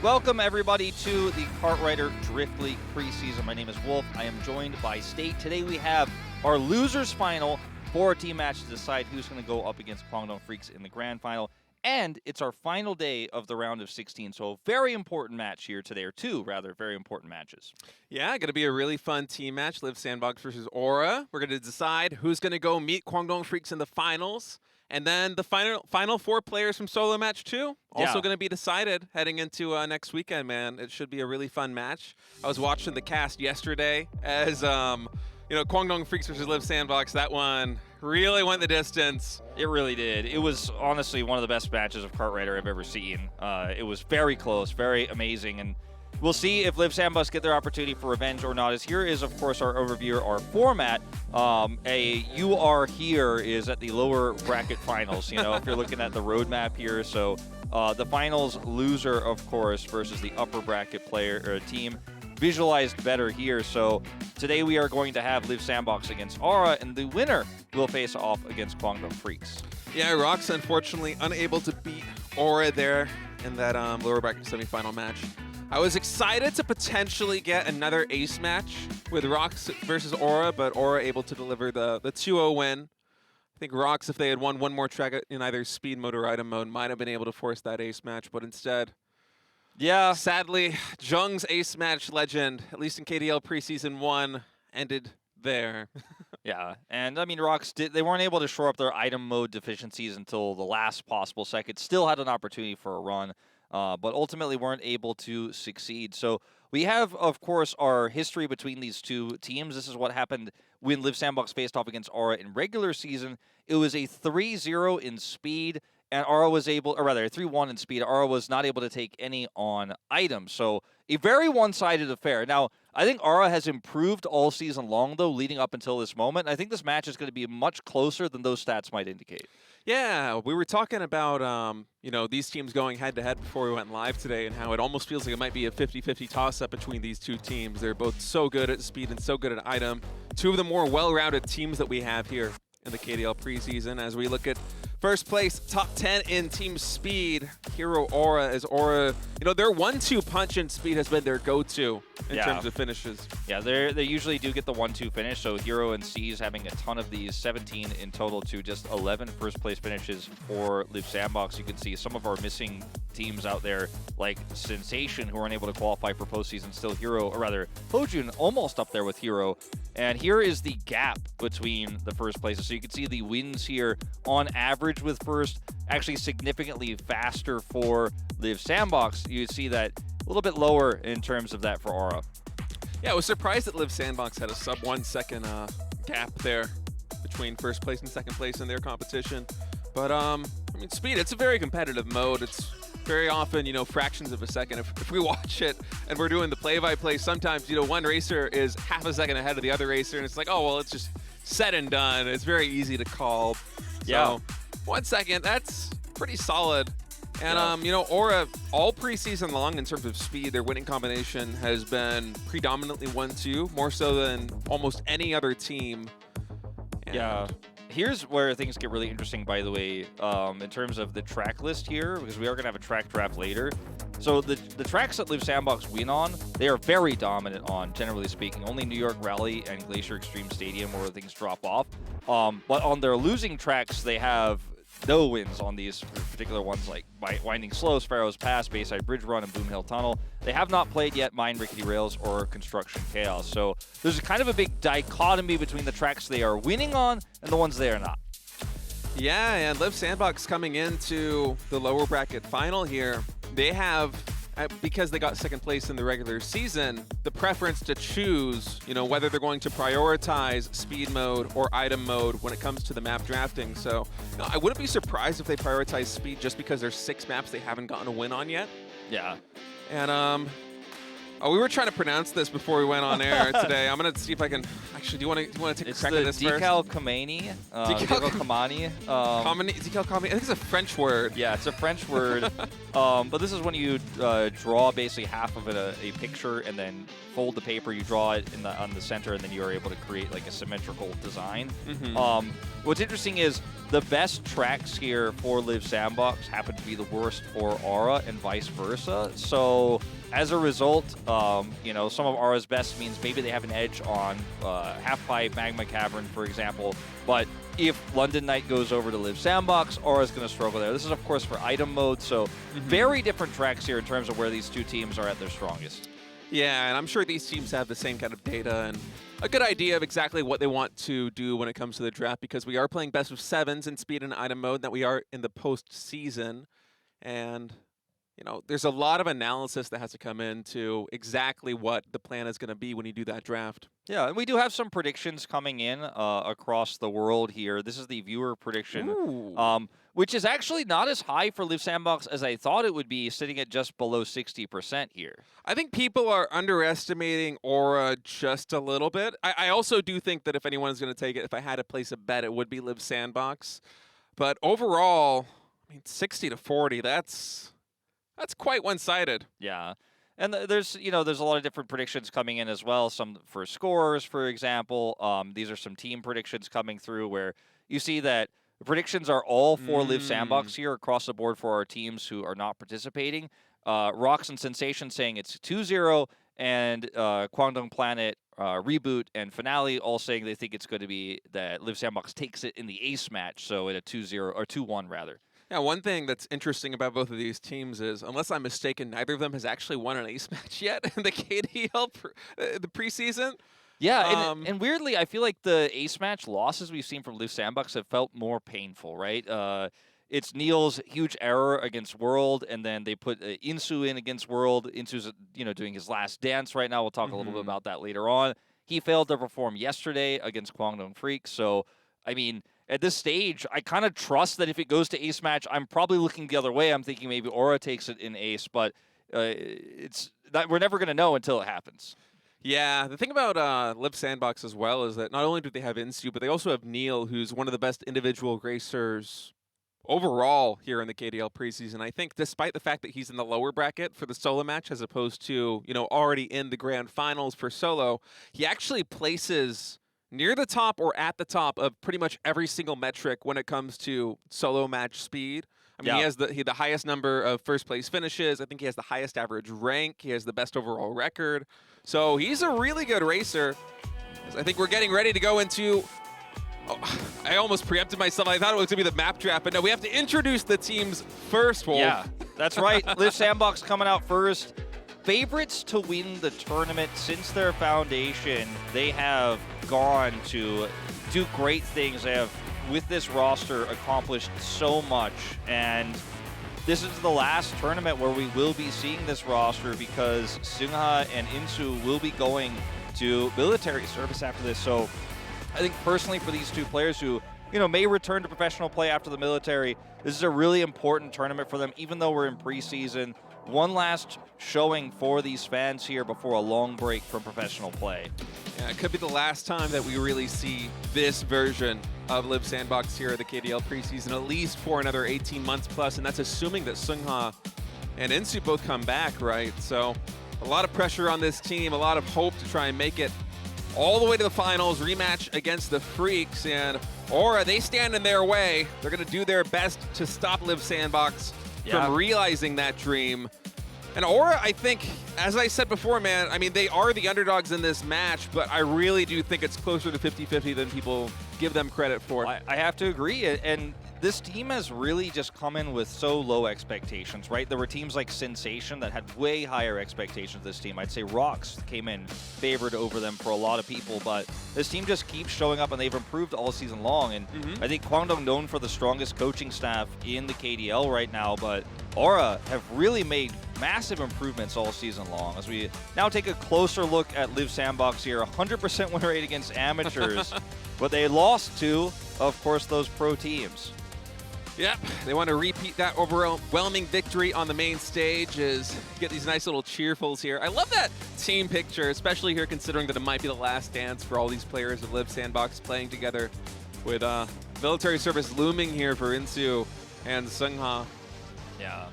Welcome, everybody, to the Kartrider Drift League preseason. My name is Wolf. I am joined by State. Today we have our losers final, 4-team match to decide who's going to go up against Kwangdong Freaks in the grand final. And it's our final day of the round of 16, so a very important match here today, or two, rather, very important matches. Yeah, going to be a really fun team match, Liiv SANDBOX versus Aura. We're going to decide who's going to go meet Kwangdong Freaks in the finals. And then the final four players from solo match 2 also going to be decided heading into next weekend, man. It should be a really fun match. I was watching the cast yesterday as, Kwangdong Freaks versus Liiv SANDBOX. That one really went the distance. It really did. It was honestly one of the best matches of Kartrider I've ever seen. It was very close, very amazing, and we'll see if Liiv SANDBOX get their opportunity for revenge or not. As here is, of course, our overview, our format. You are here is at the lower bracket finals. You know, if you're looking at the roadmap here, so the finals loser, of course, versus the upper bracket player or team. Visualized better here. So today we are going to have Liiv SANDBOX against Aura, and the winner will face off against Kwangdong Freaks. Yeah, Rox unfortunately unable to beat Aura there in that lower bracket semifinal match. I was excited to potentially get another ace match with Rox versus Aura, but Aura able to deliver the 2-0 win. I think Rox, if they had won one more track in either speed mode or item mode, might have been able to force that ace match, but instead, yeah, sadly, Jung's ace match legend, at least in KDL Preseason 1, ended there. Yeah, and I mean, Rox, they weren't able to shore up their item mode deficiencies until the last possible second. Still had an opportunity for a run, but ultimately weren't able to succeed. So we have, of course, our history between these two teams. This is what happened when Liiv SANDBOX faced off against Aura in regular season. It was a 3-0 in speed, and Aura was able, or rather, 3-1 in speed. Aura was not able to take any on items. So a very one-sided affair. Now, I think Aura has improved all season long, though, leading up until this moment. I think this match is going to be much closer than those stats might indicate. Yeah, we were talking about, these teams going head-to-head before we went live today and how it almost feels like it might be a 50-50 toss-up between these two teams. They're both so good at speed and so good at item. Two of the more well-rounded teams that we have here in the KDL preseason. As we look at first place, top 10 in team speed, Hero Aura. As Aura, their 1-2 punch in speed has been their go-to in terms of finishes. Yeah, they usually do get the 1-2 finish, so Hero and C's having a ton of these, 17 in total to just 11 first place finishes for Liiv SANDBOX. You can see some of our missing teams out there, like Sensation, who aren't able to qualify for postseason, still Hero, or rather, Hojun almost up there with Hero. And here is the gap between the first places. So you can see the wins here on average with first, actually significantly faster for Liiv SANDBOX. You see that a little bit lower in terms of that for Aura. Yeah, I was surprised that Liiv SANDBOX had a sub 1 second gap there between first place and second place in their competition. But, speed, it's a very competitive mode. It's very often, fractions of a second. If we watch it and we're doing the play-by-play, sometimes, one racer is half a second ahead of the other racer, and it's like, oh, well, it's just said and done. It's very easy to call. Yeah. So 1 second, that's pretty solid. And, Aura, all preseason long in terms of speed, their winning combination has been predominantly 1-2, more so than almost any other team. And yeah. Here's where things get really interesting, by the way, in terms of the track list here, because we are going to have a track draft later. So the tracks that Liiv SANDBOX win on, they are very dominant on, generally speaking. Only New York Rally and Glacier Extreme Stadium where things drop off. But on their losing tracks, they have no wins on these particular ones, like Winding Slow, Sparrow's Pass, Bayside Bridge Run, and Boom Hill Tunnel. They have not played yet Mine Rickety Rails or Construction Chaos. So there's kind of a big dichotomy between the tracks they are winning on and the ones they are not. Yeah, and Liiv SANDBOX coming into the lower bracket final here, they have, because they got second place in the regular season, the preference to choose, whether they're going to prioritize speed mode or item mode when it comes to the map drafting. So I wouldn't be surprised if they prioritize speed just because there's 6 maps they haven't gotten a win on yet. Yeah. And Oh, we were trying to pronounce this before we went on air today. I'm gonna see if I can. Actually, do you want to take a crack at this first? Decal Kamani. Decal Kamani. Decal Kamani. I think it's a French word. Yeah, it's a French word. But this is when you draw basically half of it a picture and then fold the paper. You draw it on the center, and then you are able to create like a symmetrical design. What's interesting is the best tracks here for Liiv SANDBOX happen to be the worst for Aura and vice versa. So as a result, you know, some of Aura's best means maybe they have an edge on Half Pipe, Magma Cavern, for example. But if London Knight goes over to Liiv SANDBOX, Aura's going to struggle there. This is, of course, for item mode, so very different tracks here in terms of where these two teams are at their strongest. Yeah, and I'm sure these teams have the same kind of data and a good idea of exactly what they want to do when it comes to the draft, because we are playing best of sevens in speed and item mode, that we are in the postseason. And, you know, there's a lot of analysis that has to come into exactly what the plan is going to be when you do that draft. Yeah, and we do have some predictions coming in across the world here. This is the viewer prediction, which is actually not as high for Liiv SANDBOX as I thought it would be, sitting at just below 60% here. I think people are underestimating Aura just a little bit. I also do think that if anyone's going to take it, if I had to place a bet, it would be Liiv SANDBOX. But overall, I mean, 60 to 40, that's quite one-sided. Yeah. And there's a lot of different predictions coming in as well. Some for scores, for example. These are some team predictions coming through where you see that the predictions are all for Liiv SANDBOX here across the board for our teams who are not participating. Rocks and Sensation saying it's 2-0, and Kwangdong Planet, Reboot, and Finale all saying they think it's going to be that Liiv SANDBOX takes it in the ace match, so in a 2-0 or 2-1 rather. Yeah, one thing that's interesting about both of these teams is, unless I'm mistaken, neither of them has actually won an ace match yet in the KDL the preseason. Yeah, and weirdly, I feel like the ace match losses we've seen from Liiv SANDBOX have felt more painful, right? It's NEAL's huge error against World, and then they put Insu in against World. Insu's doing his last dance right now. We'll talk a little bit about that later on. He failed to perform yesterday against Kwangdong Freak, so I mean, at this stage, I kind of trust that if it goes to ace match, I'm probably looking the other way. I'm thinking maybe Aura takes it in ace, but we're never going to know until it happens. Yeah, the thing about Liiv SANDBOX as well is that not only do they have Insu, but they also have NEAL, who's one of the best individual racers overall here in the KDL preseason. I think despite the fact that he's in the lower bracket for the solo match as opposed to, already in the grand finals for solo, he actually places near the top or at the top of pretty much every single metric when it comes to solo match speed. I mean, he has the highest number of first place finishes. I think he has the highest average rank. He has the best overall record. So he's a really good racer. I think we're getting ready to go into... Oh, I almost preempted myself. I thought it was going to be the map draft, but no, we have to introduce the teams first, Wolf. Yeah, that's right. Liiv SANDBOX coming out first. Favorites to win the tournament since their foundation. They have gone to do great things. They have, with this roster, accomplished so much. And this is the last tournament where we will be seeing this roster because Seungha and Insu will be going to military service after this. So I think personally for these two players who, may return to professional play after the military, this is a really important tournament for them, even though we're in preseason. One last showing for these fans here before a long break from professional play. Yeah, it could be the last time that we really see this version of Liiv SANDBOX here at the KDL preseason, at least for another 18 months plus, and that's assuming that Seungha and Insu both come back, right? So a lot of pressure on this team, a lot of hope to try and make it all the way to the finals, rematch against the Freaks, and Aura, they stand in their way. They're going to do their best to stop Liiv SANDBOX from realizing that dream. And Aura, I think, as I said before, man, I mean, they are the underdogs in this match, but I really do think it's closer to 50-50 than people give them credit for. I have to agree, and this team has really just come in with so low expectations, right? There were teams like Sensation that had way higher expectations of this team. I'd say Rocks came in favored over them for a lot of people, but this team just keeps showing up, and they've improved all season long. And I think Kwangdong, known for the strongest coaching staff in the KDL right now, but Aura have really made massive improvements all season long. As we now take a closer look at Liiv SANDBOX here, 100% win rate against amateurs, but they lost to, of course, those pro teams. Yep, they want to repeat that overwhelming victory on the main stage, is get these nice little cheerfuls here. I love that team picture, especially here considering that it might be the last dance for all these players of Liiv SANDBOX playing together, with military service looming here for Insu and Sungha. Yeah,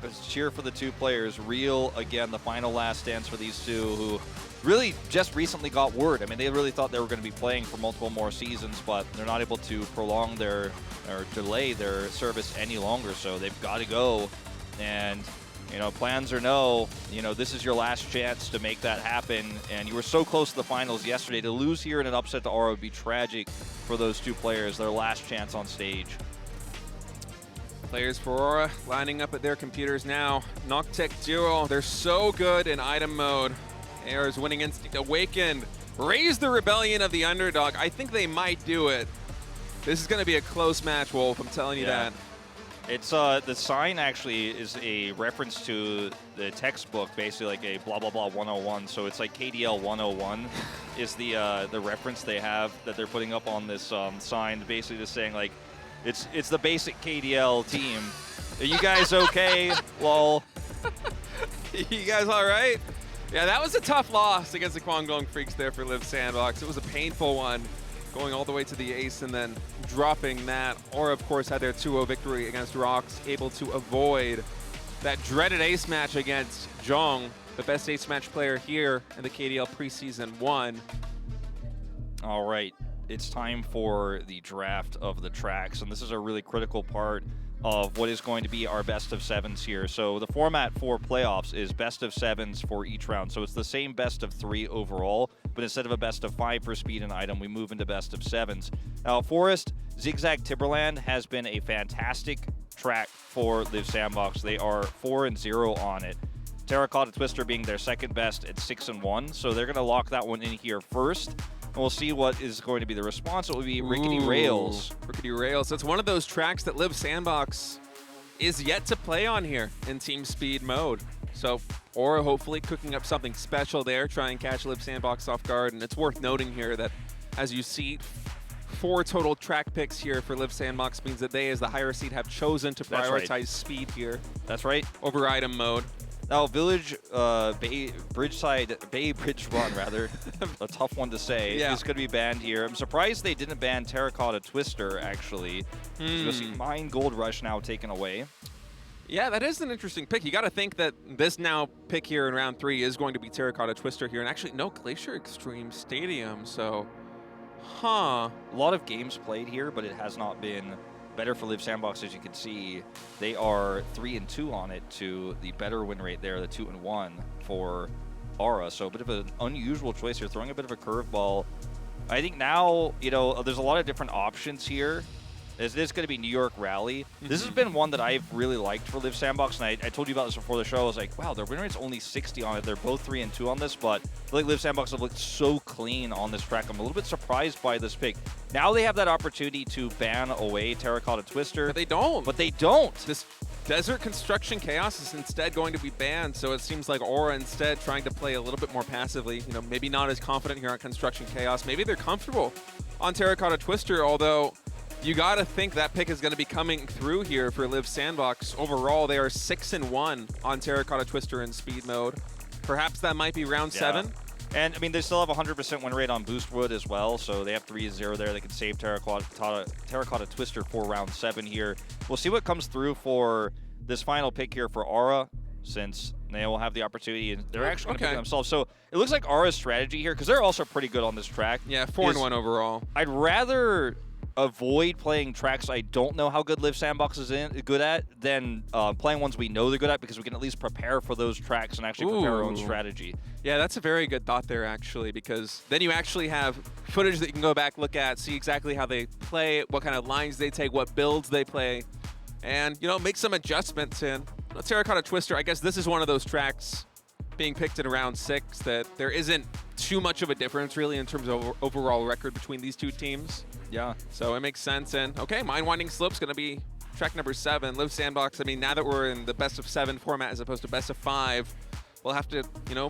let's cheer for the two players. Real, again, the final last dance for these two who really just recently got word. I mean, they really thought they were going to be playing for multiple more seasons, but they're not able to prolong their, or delay their service any longer, so they've got to go. And, you know, plans or no, you know, this is your last chance to make that happen, and you were so close to the finals yesterday. To lose here in an upset to Aura would be tragic for those two players, their last chance on stage. Players for Aura lining up at their computers now. Noctec Duo, they're so good in item mode. AR's Winning Instinct awakened. Raise the rebellion of the underdog. I think they might do it. This is going to be a close match, Wolf. I'm telling you that. It's the sign actually is a reference to the textbook, basically like a blah blah blah 101. So it's like KDL 101 is the reference they have that they're putting up on this sign, basically just saying like it's the basic KDL team. Are you guys okay? Lol. You guys all right? Yeah, that was a tough loss against the Kwangdong Freaks there for Liiv SANDBOX. It was a painful one, going all the way to the ace and then dropping that. Aura, of course, had their 2-0 victory against Rocks, able to avoid that dreaded ace match against Jong, the best ace match player here in the KDL Preseason 1. All right, it's time for the draft of the tracks, and this is a really critical part of what is going to be our best of sevens here. So the format for playoffs is best of sevens for each round. So it's the same best of 3 overall, but instead of a best of 5 for speed and item, we move into best of sevens. Now, Forest Zigzag Timberland has been a fantastic track for Liiv SANDBOX. They are 4-0 on it. Terracotta Twister being their second best at 6-1. So they're going to lock that one in here first. And we'll see what is going to be the response. It will be Rickety Rails. Rickety Rails. That's one of those tracks that Liiv SANDBOX is yet to play on here in team speed mode. So Aura hopefully cooking up something special there, try and catch Liiv SANDBOX off guard. And it's worth noting here that, as you see, 4 total track picks here for Liiv SANDBOX means that they, as the higher seed, have chosen to prioritize speed here. That's right. Over item mode. Now, Village Bay Bridge Run, rather, a tough one to say, is going to be banned here. I'm surprised they didn't ban Terracotta Twister, actually. So you'll see Mine Gold Rush now taken away. Yeah, that is an interesting pick. You got to think that this now pick here in round 3 is going to be Terracotta Twister here. And actually, no Glacier Extreme Stadium, so... A lot of games played here, but it has not been better for Liiv SANDBOX. As you can see, they are 3-2 on it to the better win rate there, the 2-1 for Aura. So a bit of an unusual choice here, throwing a bit of a curveball. I think now, you know, there's a lot of different options here. This is going to be New York Rally. This has been one that I've really liked for Liiv SANDBOX, and I told you about this before the show. I was like, wow, their win rate's only 60 on it. They're both 3-2 on this, but I feel like Liiv SANDBOX have looked so clean on this track. I'm a little bit surprised by this pick. Now they have that opportunity to ban away Terracotta Twister. But they don't. But they don't. This Desert Construction Chaos is instead going to be banned, so it seems like Aura instead trying to play a little bit more passively. You know, maybe not as confident here on Construction Chaos. Maybe they're comfortable on Terracotta Twister, although you got to think that pick is going to be coming through here for Liiv SANDBOX. Overall, they are 6-1 on Terracotta Twister in speed mode. Perhaps that might be round 7. And, I mean, they still have 100% win rate on Boost Wood as well, so they have 3-0 there. They can save Terracotta Twister for round 7 here. We'll see what comes through for this final pick here for Aura, since they will have the opportunity, and they're actually going to pick themselves. So it looks like Aura's strategy here, because they're also pretty good on this track. Yeah, 4-1 overall. I'd rather avoid playing tracks I don't know how good Liiv SANDBOX is good at than playing ones we know they're good at, because we can at least prepare for those tracks and actually prepare our own strategy. Yeah, that's a very good thought there, actually, because then you actually have footage that you can go back, look at, see exactly how they play, what kind of lines they take, what builds they play, and, you know, make some adjustments in. Terracotta Twister, I guess this is one of those tracks being picked in round 6 that there isn't too much of a difference, really, in terms of overall record between these two teams. Yeah. So it makes sense. And, okay, Mind Winding Slope's going to be track number 7. Liiv SANDBOX, I mean, now that we're in the best of 7 format as opposed to best of 5, we'll have to, you know,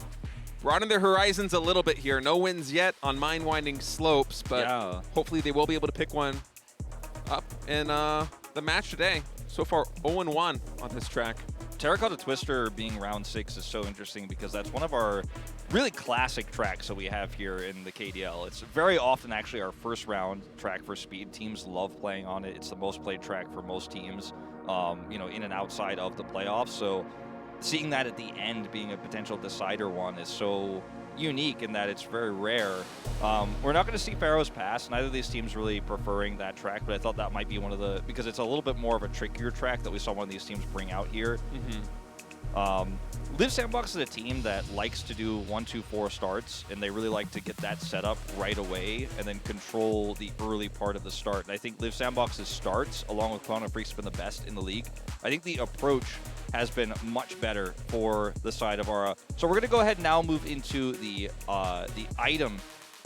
broaden their horizons a little bit here. No wins yet on Mind Winding Slopes, but hopefully they will be able to pick one up in the match today. So far 0-1 on this track. Terracotta Twister being round 6 is so interesting because that's one of our really classic tracks that we have here in the KDL. It's very often actually our first round track for speed. Teams love playing on it. It's the most played track for most teams, you know, in and outside of the playoffs. So seeing that at the end being a potential decider one is so unique in that it's very rare. We're not going to see Pharaoh's Pass. Neither of these teams really preferring that track, but I thought that might be one of the, because it's a little bit more of a trickier track that we saw one of these teams bring out here. Liiv SANDBOX is a team that likes to do 1-2-4 starts, and they really like to get that set up right away and then control the early part of the start. And I think Liiv SANDBOX's starts, along with Chrono Freaks, have been the best in the league. I think the approach has been much better for the side of Aura. So we're going to go ahead and now move into the item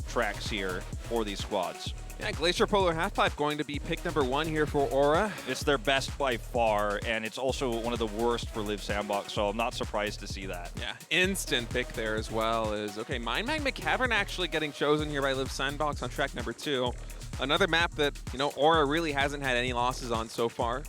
tracks here for these squads. Yeah, Glacier Polar Halfpipe going to be pick number 1 here for Aura. It's their best by far, and it's also one of the worst for Liiv SANDBOX, so I'm not surprised to see that. Yeah, instant pick there as well is, okay, Mind Magma Cavern actually getting chosen here by Liiv SANDBOX on track number 2. Another map that, you know, Aura really hasn't had any losses on so far.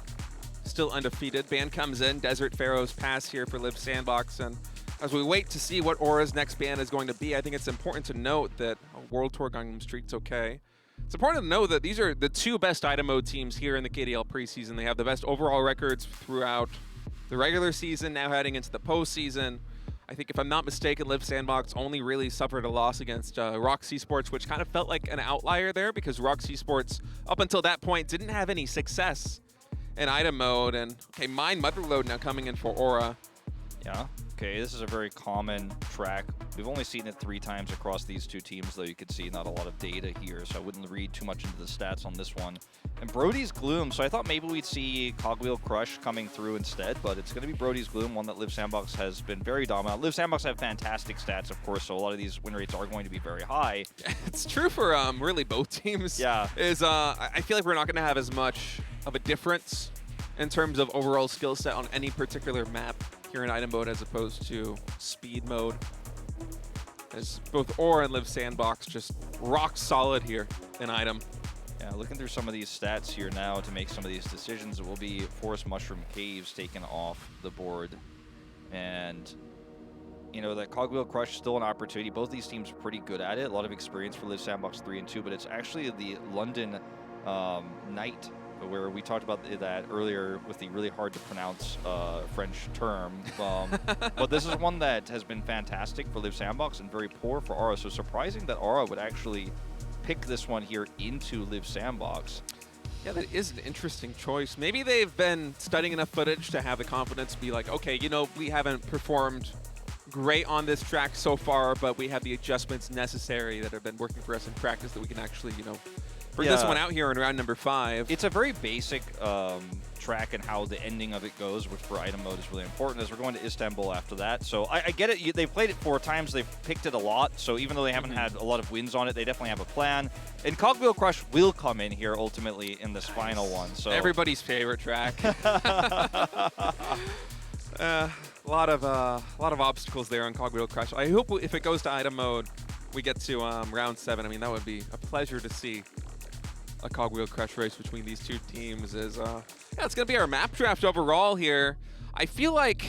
Still undefeated. Ban comes in, Desert Pharaoh's Pass here for Liiv SANDBOX, and as we wait to see what Aura's next ban is going to be, I think it's important to note that World Tour Gangnam Street's okay. It's important to know that these are the 2 best item mode teams here in the KDL preseason. They have the best overall records throughout the regular season, now heading into the postseason. I think if I'm not mistaken, Liiv SANDBOX only really suffered a loss against Rox Esports, which kind of felt like an outlier there because Rox Esports, up until that point, didn't have any success in item mode. And okay, Mind Motherload now coming in for Aura. Yeah. Okay, this is a very common track. We've only seen it 3 times across these 2 teams, though you could see not a lot of data here, so I wouldn't read too much into the stats on this one. And Brody's Gloom, so I thought maybe we'd see Cogwheel Crush coming through instead, but it's going to be Brody's Gloom, one that Liiv SANDBOX has been very dominant. Liiv SANDBOX have fantastic stats, of course, so a lot of these win rates are going to be very high. It's true for really both teams. Yeah. I feel like we're not going to have as much of a difference in terms of overall skill set on any particular map here in item mode as opposed to speed mode. As both Aura and Liiv SANDBOX just rock solid here in item. Yeah, looking through some of these stats here now to make some of these decisions, it will be Forest Mushroom Caves taken off the board. And, you know, that Cogwheel Crush still an opportunity. Both these teams are pretty good at it. A lot of experience for Liiv SANDBOX 3 and 2, but it's actually the London Knight, where we talked about that earlier with the really hard to pronounce French term. But this is one that has been fantastic for Liiv SANDBOX and very poor for Aura. So surprising that Aura would actually pick this one here into Liiv SANDBOX. Yeah, that is an interesting choice. Maybe they've been studying enough footage to have the confidence to be like, okay, you know, we haven't performed great on this track so far, but we have the adjustments necessary that have been working for us in practice that we can actually, you know, bring this one out here in round number 5. It's a very basic track and how the ending of it goes, which for item mode is really important, as we're going to Istanbul after that. So I get it. They've played it 4 times. They've picked it a lot. So even though they haven't had a lot of wins on it, they definitely have a plan. And Cogwheel Crush will come in here ultimately in this final one. So everybody's favorite track. A lot of obstacles there on Cogwheel Crush. I hope if it goes to item mode, we get to round 7. I mean, that would be a pleasure to see. A Cogwheel Crush race between these 2 teams is, yeah, it's going to be our map draft overall here. I feel like,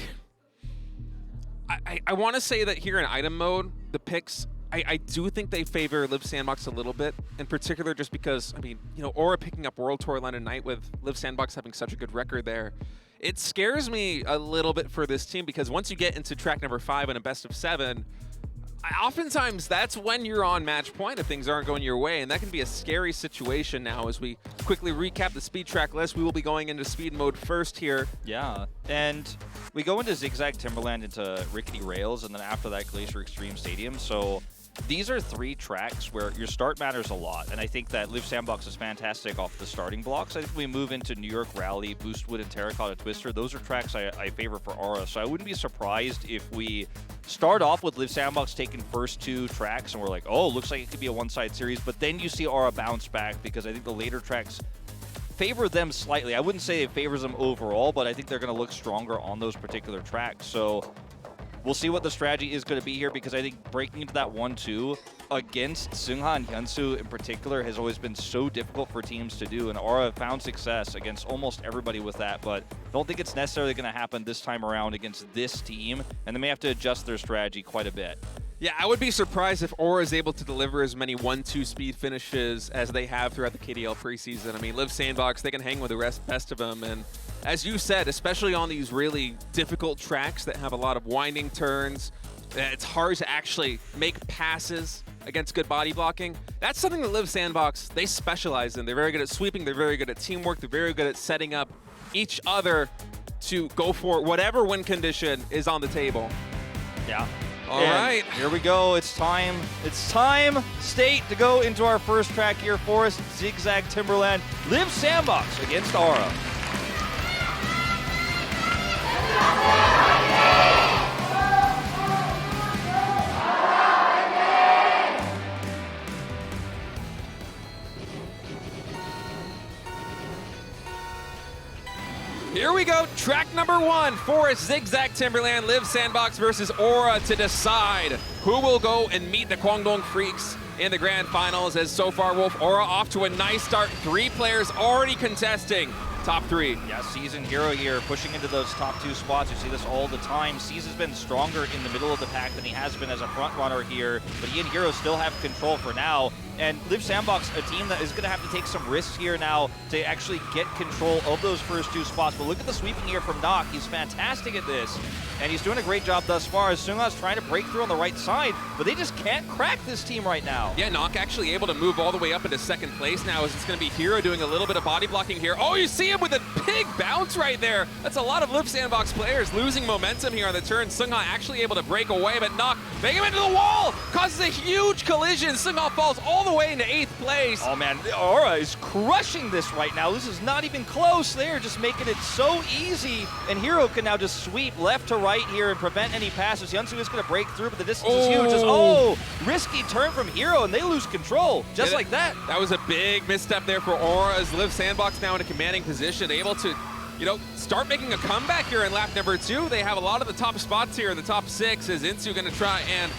I want to say that here in item mode, the picks, I do think they favor Liiv SANDBOX a little bit, in particular just because, I mean, you know, Aura picking up World Tour London Knight with Liiv SANDBOX having such a good record there. It scares me a little bit for this team because once you get into track number 5 in a best of 7, oftentimes that's when you're on match point if things aren't going your way, and that can be a scary situation now. As we quickly recap the speed track list, we will be going into speed mode first here. Yeah, and we go into Zigzag Timberland, into Rickety Rails, and then after that Glacier Extreme Stadium. So these are 3 tracks where your start matters a lot, and I think that Liiv SANDBOX is fantastic off the starting blocks. I think we move into New York Rally, Boostwood, and Terracotta Twister. Those are tracks I favor for Aura, so I wouldn't be surprised if we start off with Liiv SANDBOX taking first 2 tracks, and we're like, oh, looks like it could be a one-side series, but then you see Aura bounce back because I think the later tracks favor them slightly. I wouldn't say it favors them overall, but I think they're going to look stronger on those particular tracks. So we'll see what the strategy is going to be here, because I think breaking into that 1-2 against Seungha and Hyunsu in particular has always been so difficult for teams to do, and Aura found success against almost everybody with that, but don't think it's necessarily going to happen this time around against this team, and they may have to adjust their strategy quite a bit. Yeah, I would be surprised if Aura is able to deliver as many 1-2 speed finishes as they have throughout the KDL preseason. I mean, Liiv SANDBOX, they can hang with the best of them. And as you said, especially on these really difficult tracks that have a lot of winding turns, it's hard to actually make passes against good body blocking. That's something that Liiv SANDBOX, they specialize in. They're very good at sweeping. They're very good at teamwork. They're very good at setting up each other to go for whatever win condition is on the table. Yeah. All right. Here we go. It's time. It's time, State, to go into our first track here for us. Zigzag Timberland. Liiv SANDBOX against Aura. Here we go, track number 1 for Zigzag Timberland, Liiv SANDBOX versus Aura to decide who will go and meet the Kwangdong Freaks in the grand finals. As so far, Wolf, Aura off to a nice start. 3 players already contesting top 3. Yeah, Season Hero here pushing into those top 2 spots. You see this all the time. Seas has been stronger in the middle of the pack than he has been as a front runner here, but he and Hero still have control for now. And Liiv SANDBOX, a team that is going to have to take some risks here now to actually get control of those first 2 spots. But look at the sweeping here from Nock. He's fantastic at this, and he's doing a great job thus far as Seungha's trying to break through on the right side, but they just can't crack this team right now. Yeah, Nock actually able to move all the way up into second place now, as it's going to be Hero doing a little bit of body blocking here. Oh, you see him with a big bounce right there. That's a lot of Liiv SANDBOX players losing momentum here on the turn. Seungha actually able to break away, but Nock making him into the wall, causes a huge collision. Seungha falls all the way into 8th place. Oh man, Aura is crushing this right now. This is not even close. They're just making it so easy, and Hero can now just sweep left to right here and prevent any passes. Hyunsu is going to break through, but the distance is huge. Risky turn from Hero, and they lose control just like that. That was a big misstep there for Aura, as Liiv SANDBOX now in a commanding position, able to, you know, start making a comeback here in lap number 2. They have a lot of the top spots here in the top 6. Is Insu going to try and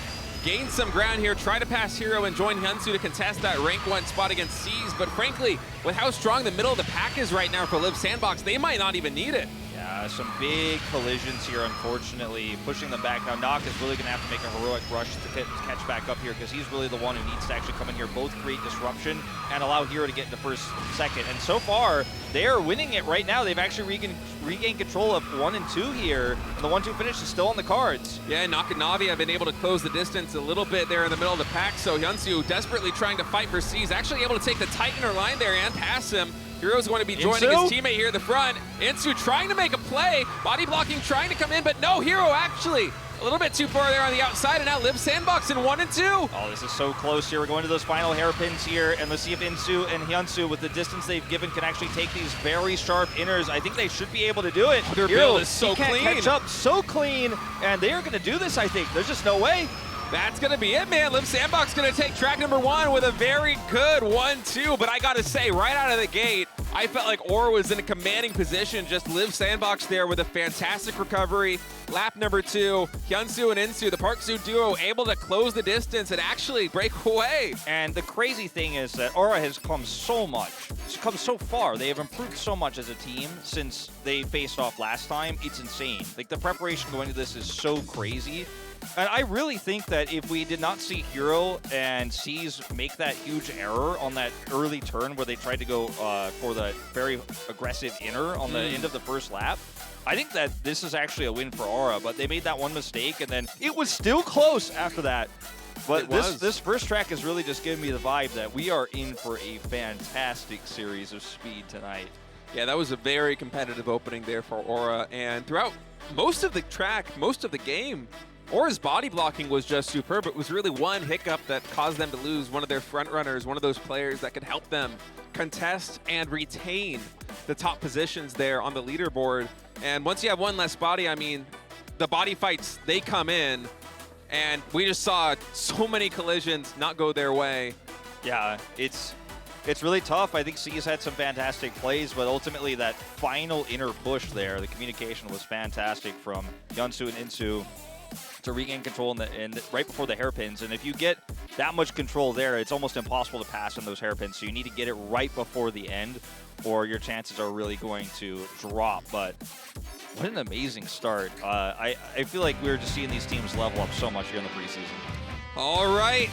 gain some ground here, try to pass Hero and join Hyunsu to contest that rank 1 spot against Seas? But frankly, with how strong the middle of the pack is right now for Liiv SANDBOX, they might not even need it. Yeah, some big collisions here, unfortunately, pushing them back. Now, Nock is really going to have to make a heroic rush to catch back up here, because he's really the one who needs to actually come in here, both create disruption and allow Hero to get into first, second. And so far, they are winning it right now. They've actually regained control of 1 and 2 here, and the 1-2 finish is still on the cards. Yeah, Nock and Navi have been able to close the distance a little bit there in the middle of the pack, so Hyunsu desperately trying to fight for Seas, actually able to take the Tightener line there and pass him. Hero's going to be joining his teammate here at the front. Insu trying to make a play, body blocking, trying to come in, but no, Hero actually a little bit too far there on the outside, and now Liiv SANDBOX in 1 and 2. Oh, this is so close here. We're going to those final hairpins here, and let's see if Insu and Hyunsu, with the distance they've given, can actually take these very sharp inners. I think they should be able to do it. Their build is so clean. He can't catch up, so clean, and they are going to do this, I think. There's just no way. That's going to be it, man. Liiv SANDBOX going to take track number 1 with a very good 1-2, but I got to say, right out of the gate, I felt like Aura was in a commanding position. Just Liiv SANDBOX there with a fantastic recovery. Lap number 2, Hyunsu and Insu, the Park Zoo duo, able to close the distance and actually break away. And the crazy thing is that Aura has come so much. It's come so far. They have improved so much as a team since they faced off last time. It's insane. Like, the preparation going into this is so crazy. And I really think that if we did not see Hero and Seas make that huge error on that early turn where they tried to go for the very aggressive inner on the end of the first lap, I think that this is actually a win for Aura. But they made that one mistake, and then it was still close after that. But this first track is really just giving me the vibe that we are in for a fantastic series of speed tonight. Yeah, that was a very competitive opening there for Aura. And throughout most of the track, most of the game, Aura's body blocking was just superb. It was really one hiccup that caused them to lose one of their front runners, one of those players that could help them contest and retain the top positions there on the leaderboard. And once you have one less body, I mean, the body fights, they come in, and we just saw so many collisions not go their way. Yeah, it's really tough. I think Seas had some fantastic plays, but ultimately that final inner push there, the communication was fantastic from Hyunsu and Insu. to regain control right before the hairpins. And if you get that much control there, it's almost impossible to pass in those hairpins. So you need to get it right before the end, or your chances are really going to drop. But what an amazing start. I feel like we're just seeing these teams level up so much here in the preseason. All right,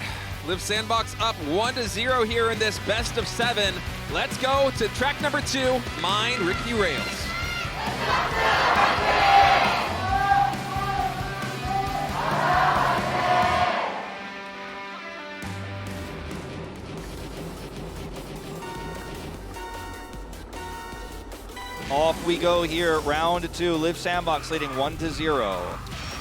Liiv SANDBOX up 1-0 here in this best of 7. Let's go to track number 2, Mine Rickety Rails. Off we go here, round 2. Liiv SANDBOX leading 1-0.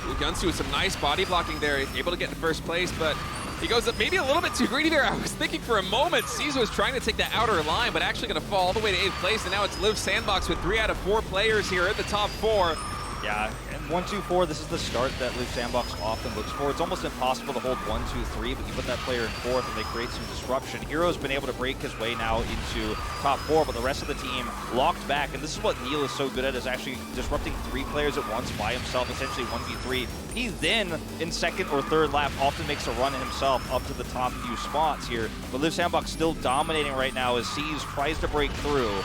Gunsu with some nice body blocking there, able to get in first place, but he goes up maybe a little bit too greedy there. I was thinking for a moment Caesar was trying to take the outer line, but actually going to fall all the way to 8th place, and now it's Liiv SANDBOX with 3 out of 4 players here at the top 4. Yeah, and 1-2-4, this is the start that Liiv SANDBOX often looks for. It's almost impossible to hold 1-2-3, but you put that player in 4th and they create some disruption. Hero's been able to break his way now into top 4, but the rest of the team locked back, and this is what NEAL is so good at, is actually disrupting 3 players at once by himself, essentially 1v3. He then, in 2nd or 3rd lap, often makes a run himself up to the top few spots here, but Liiv SANDBOX still dominating right now as C's tries to break through.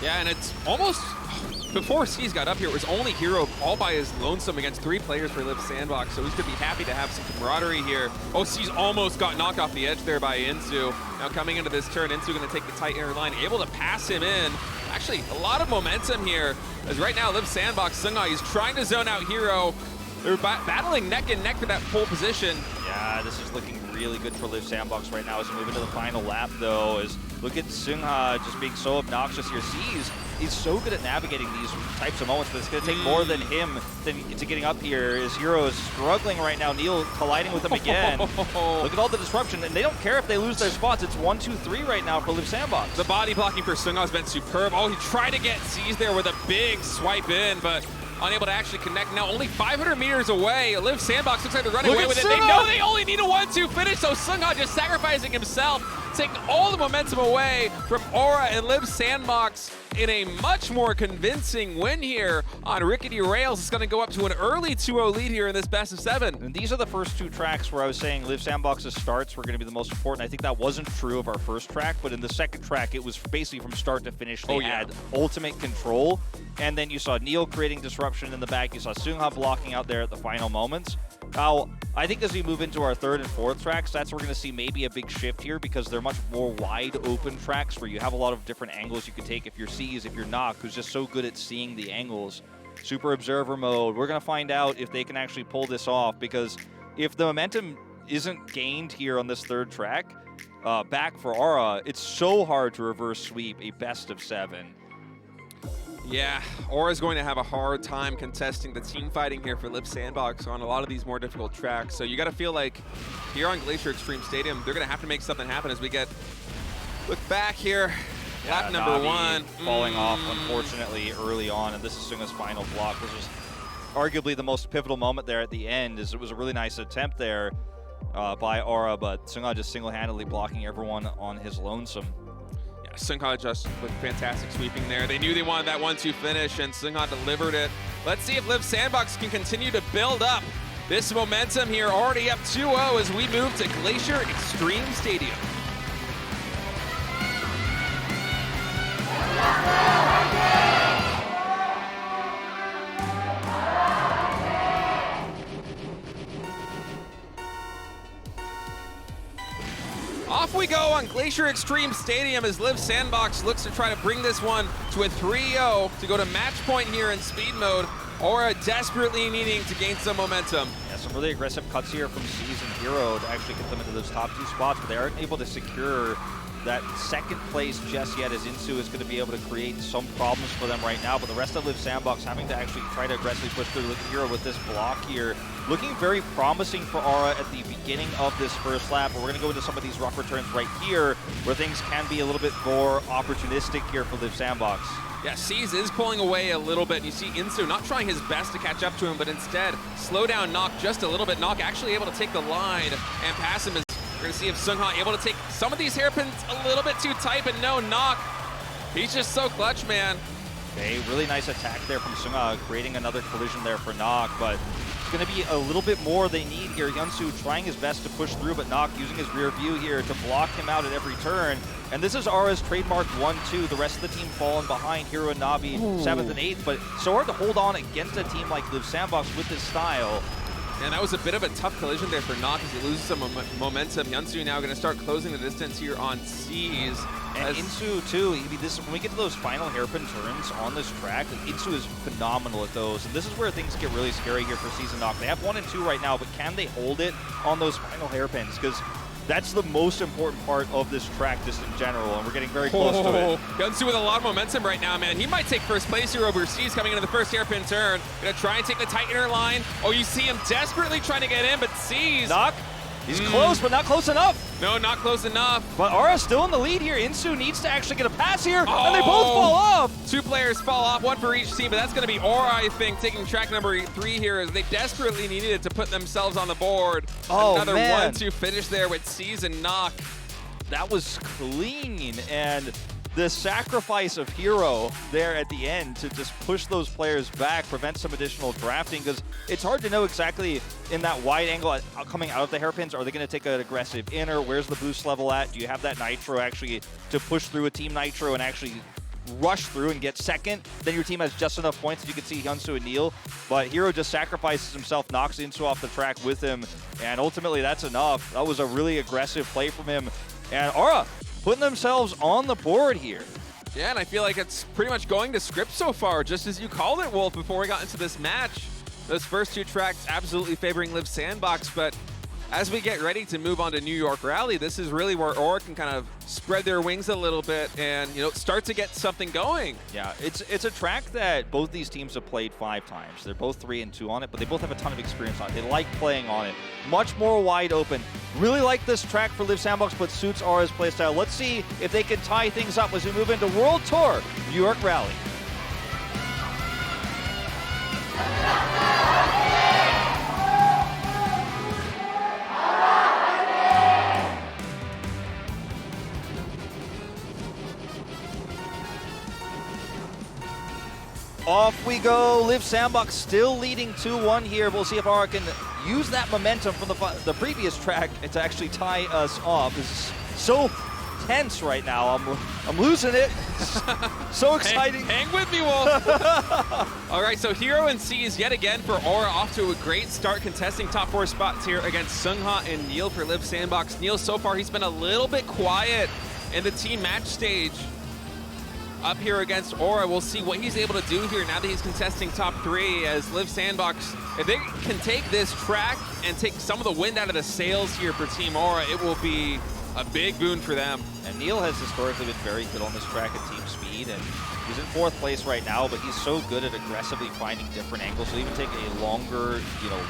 Yeah, and it's almost... Before C's got up here, it was only Hero all by his lonesome against 3 players for Liiv SANDBOX, so he's going to be happy to have some camaraderie here. Oh, C's almost got knocked off the edge there by Insu. Now coming into this turn, Insu going to take the tight air line, able to pass him in. Actually, a lot of momentum here, as right now Liiv SANDBOX, Sungai, he's trying to zone out Hero. They're battling neck and neck for that pole position. Yeah, this is looking really good for Liiv SANDBOX right now as we move into the final lap, though. As look at Sungha just being so obnoxious here. He's so good at navigating these types of moments, but it's going to take more than him to getting up here. His Hero is struggling right now. NEAL colliding with him again. Look at all the disruption, and they don't care if they lose their spots. It's 1-2-3 right now for Liiv SANDBOX. The body blocking for Sungha has been superb. Oh, he tried to get C's there with a big swipe in, but unable to actually connect. Now only 500 meters away. Liiv SANDBOX looks like they're running away with it. They know they only need a 1-2 finish, so Sungha just sacrificing himself, taking all the momentum away from Aura and Liiv SANDBOX in a much more convincing win here on Rickety Rails. It's going to go up to an early 2-0 lead here in this best of 7. And these are the first 2 tracks where I was saying Liiv SANDBOX's starts were going to be the most important. I think that wasn't true of our first track, but in the second track, it was basically from start to finish. They had ultimate control. And then you saw NEAL creating disruption in the back. You saw Sungha blocking out there at the final moments. Now, I think as we move into our 3rd and 4th tracks, that's where we're going to see maybe a big shift here because they're much more wide open tracks where you have a lot of different angles you can take if you're C's, if you're Nock, who's just so good at seeing the angles. Super Observer mode. We're going to find out if they can actually pull this off because if the momentum isn't gained here on this 3rd track, back for Aura, it's so hard to reverse sweep a best of 7. Yeah, Aura's going to have a hard time contesting the team fighting here for Liiv SANDBOX on a lot of these more difficult tracks. So you got to feel like here on Glacier Extreme Stadium, they're going to have to make something happen as we look back here. Lap number Navi 1. Falling off, unfortunately, early on, and this is Sungha's final block. This was arguably the most pivotal moment there at the end, as it was a really nice attempt there by Aura, but Sungha just single-handedly blocking everyone on his lonesome. Sungha just with fantastic sweeping there. They knew they wanted that 1-2 finish, and Sungha delivered it. Let's see if Liiv SANDBOX can continue to build up this momentum here. Already up 2-0 as we move to Glacier Extreme Stadium. Off we go on Glacier Extreme Stadium as Liiv SANDBOX looks to try to bring this one to a 3-0 to go to match point here in speed mode. Aura desperately needing to gain some momentum. Yeah, some really aggressive cuts here from C's and Hero to actually get them into those top 2 spots, but they aren't able to secure that 2nd place just yet, as Insu is going to be able to create some problems for them right now, but the rest of Liiv SANDBOX having to actually try to aggressively push through. Look at Hero with this block here. Looking very promising for Aura at the beginning of this first lap, but we're going to go into some of these rougher turns right here where things can be a little bit more opportunistic here for Liiv SANDBOX. Yeah, C's is pulling away a little bit. You see Insu not trying his best to catch up to him, but instead slow down Nock just a little bit. Nock actually able to take the line and pass him. We're going to see if Sungha able to take some of these hairpins a little bit too tight, but no, Nock, he's just so clutch, man. Okay, really nice attack there from Sunga, creating another collision there for Nock, but it's going to be a little bit more they need here. Hyunsu trying his best to push through, but Nock using his rear view here to block him out at every turn. And this is Aura's trademark 1-2. The rest of the team falling behind Hero and Navi 7th and 8th, but so hard to hold on against a team like Liiv SANDBOX with this style. And that was a bit of a tough collision there for Nock as he loses some momentum. Hyunsu now going to start closing the distance here on C's. And Insu too, I mean, when we get to those final hairpin turns on this track, Insu is phenomenal at those. And this is where things get really scary here for Season Nock. They have 1 and 2 right now, but can they hold it on those final hairpins? Because that's the most important part of this track just in general, and we're getting very close to it. Hyunsu with a lot of momentum right now, man. He might take first place here overseas coming into the first hairpin turn. Gonna try and take the tight inner line. Oh, you see him desperately trying to get in, but sees. Nock, he's close, but not close enough. No, not close enough. But Aura still in the lead here. Insu needs to actually get a pass here, and they both fall off. 2 players fall off, 1 for each team, but that's going to be Aura, I think, taking track number 3 here as they desperately needed it to put themselves on the board. Another 1-2 finish there with C's and Nock. That was clean, and the sacrifice of Hero there at the end to just push those players back, prevent some additional drafting, because it's hard to know exactly in that wide angle coming out of the hairpins, are they going to take an aggressive inner? Where's the boost level at? Do you have that Nitro actually to push through a Team Nitro and actually rush through and get second? Then your team has just enough points that you can see Hyunsu and NEAL. But Hero just sacrifices himself, knocks Insu off the track with him, and ultimately that's enough. That was a really aggressive play from him. And Aura putting themselves on the board here. Yeah, and I feel like it's pretty much going to script so far, just as you called it, Wolf, before we got into this match. Those first 2 tracks absolutely favoring Liiv SANDBOX, but as we get ready to move on to New York Rally, this is really where Aura can kind of spread their wings a little bit and, you know, start to get something going. Yeah, it's a track that both these teams have played 5 times. They're both 3 and 2 on it, but they both have a ton of experience on it. They like playing on it. Much more wide open. Really like this track for Liiv SANDBOX, but suits Aura's playstyle. Let's see if they can tie things up as we move into World Tour New York Rally. Off we go. Liiv SANDBOX still leading 2-1 here. We'll see if Aura can use that momentum from the previous track to actually tie us off. This is so tense right now. I'm losing it. So exciting. Hang with me, Wolf. All right, so Hero and C is yet again for Aura off to a great start, contesting top 4 spots here against Sungha and NEAL for Liiv SANDBOX. NEAL, so far, he's been a little bit quiet in the team match stage. Up here against Aura, we'll see what he's able to do here now that he's contesting top 3 as Liiv SANDBOX. If they can take this track and take some of the wind out of the sails here for Team Aura, it will be a big boon for them. And NEAL has historically been very good on this track at team speed, and he's in 4th place right now, but he's so good at aggressively finding different angles. So even take a longer,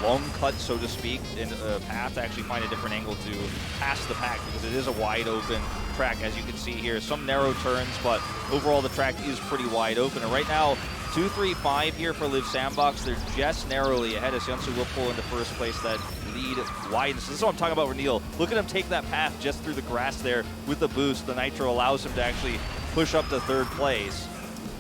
long cut, so to speak, in a path to actually find a different angle to pass the pack, because it is a wide open track, as you can see here. Some narrow turns, but overall the track is pretty wide open. And right now, 2-3-5 here for Liiv SANDBOX. They're just narrowly ahead as Hyunsu will pull into first place. That lead widens. This is what I'm talking about with NEAL. Look at him take that path just through the grass there with the boost. The Nitro allows him to actually push up to 3rd place.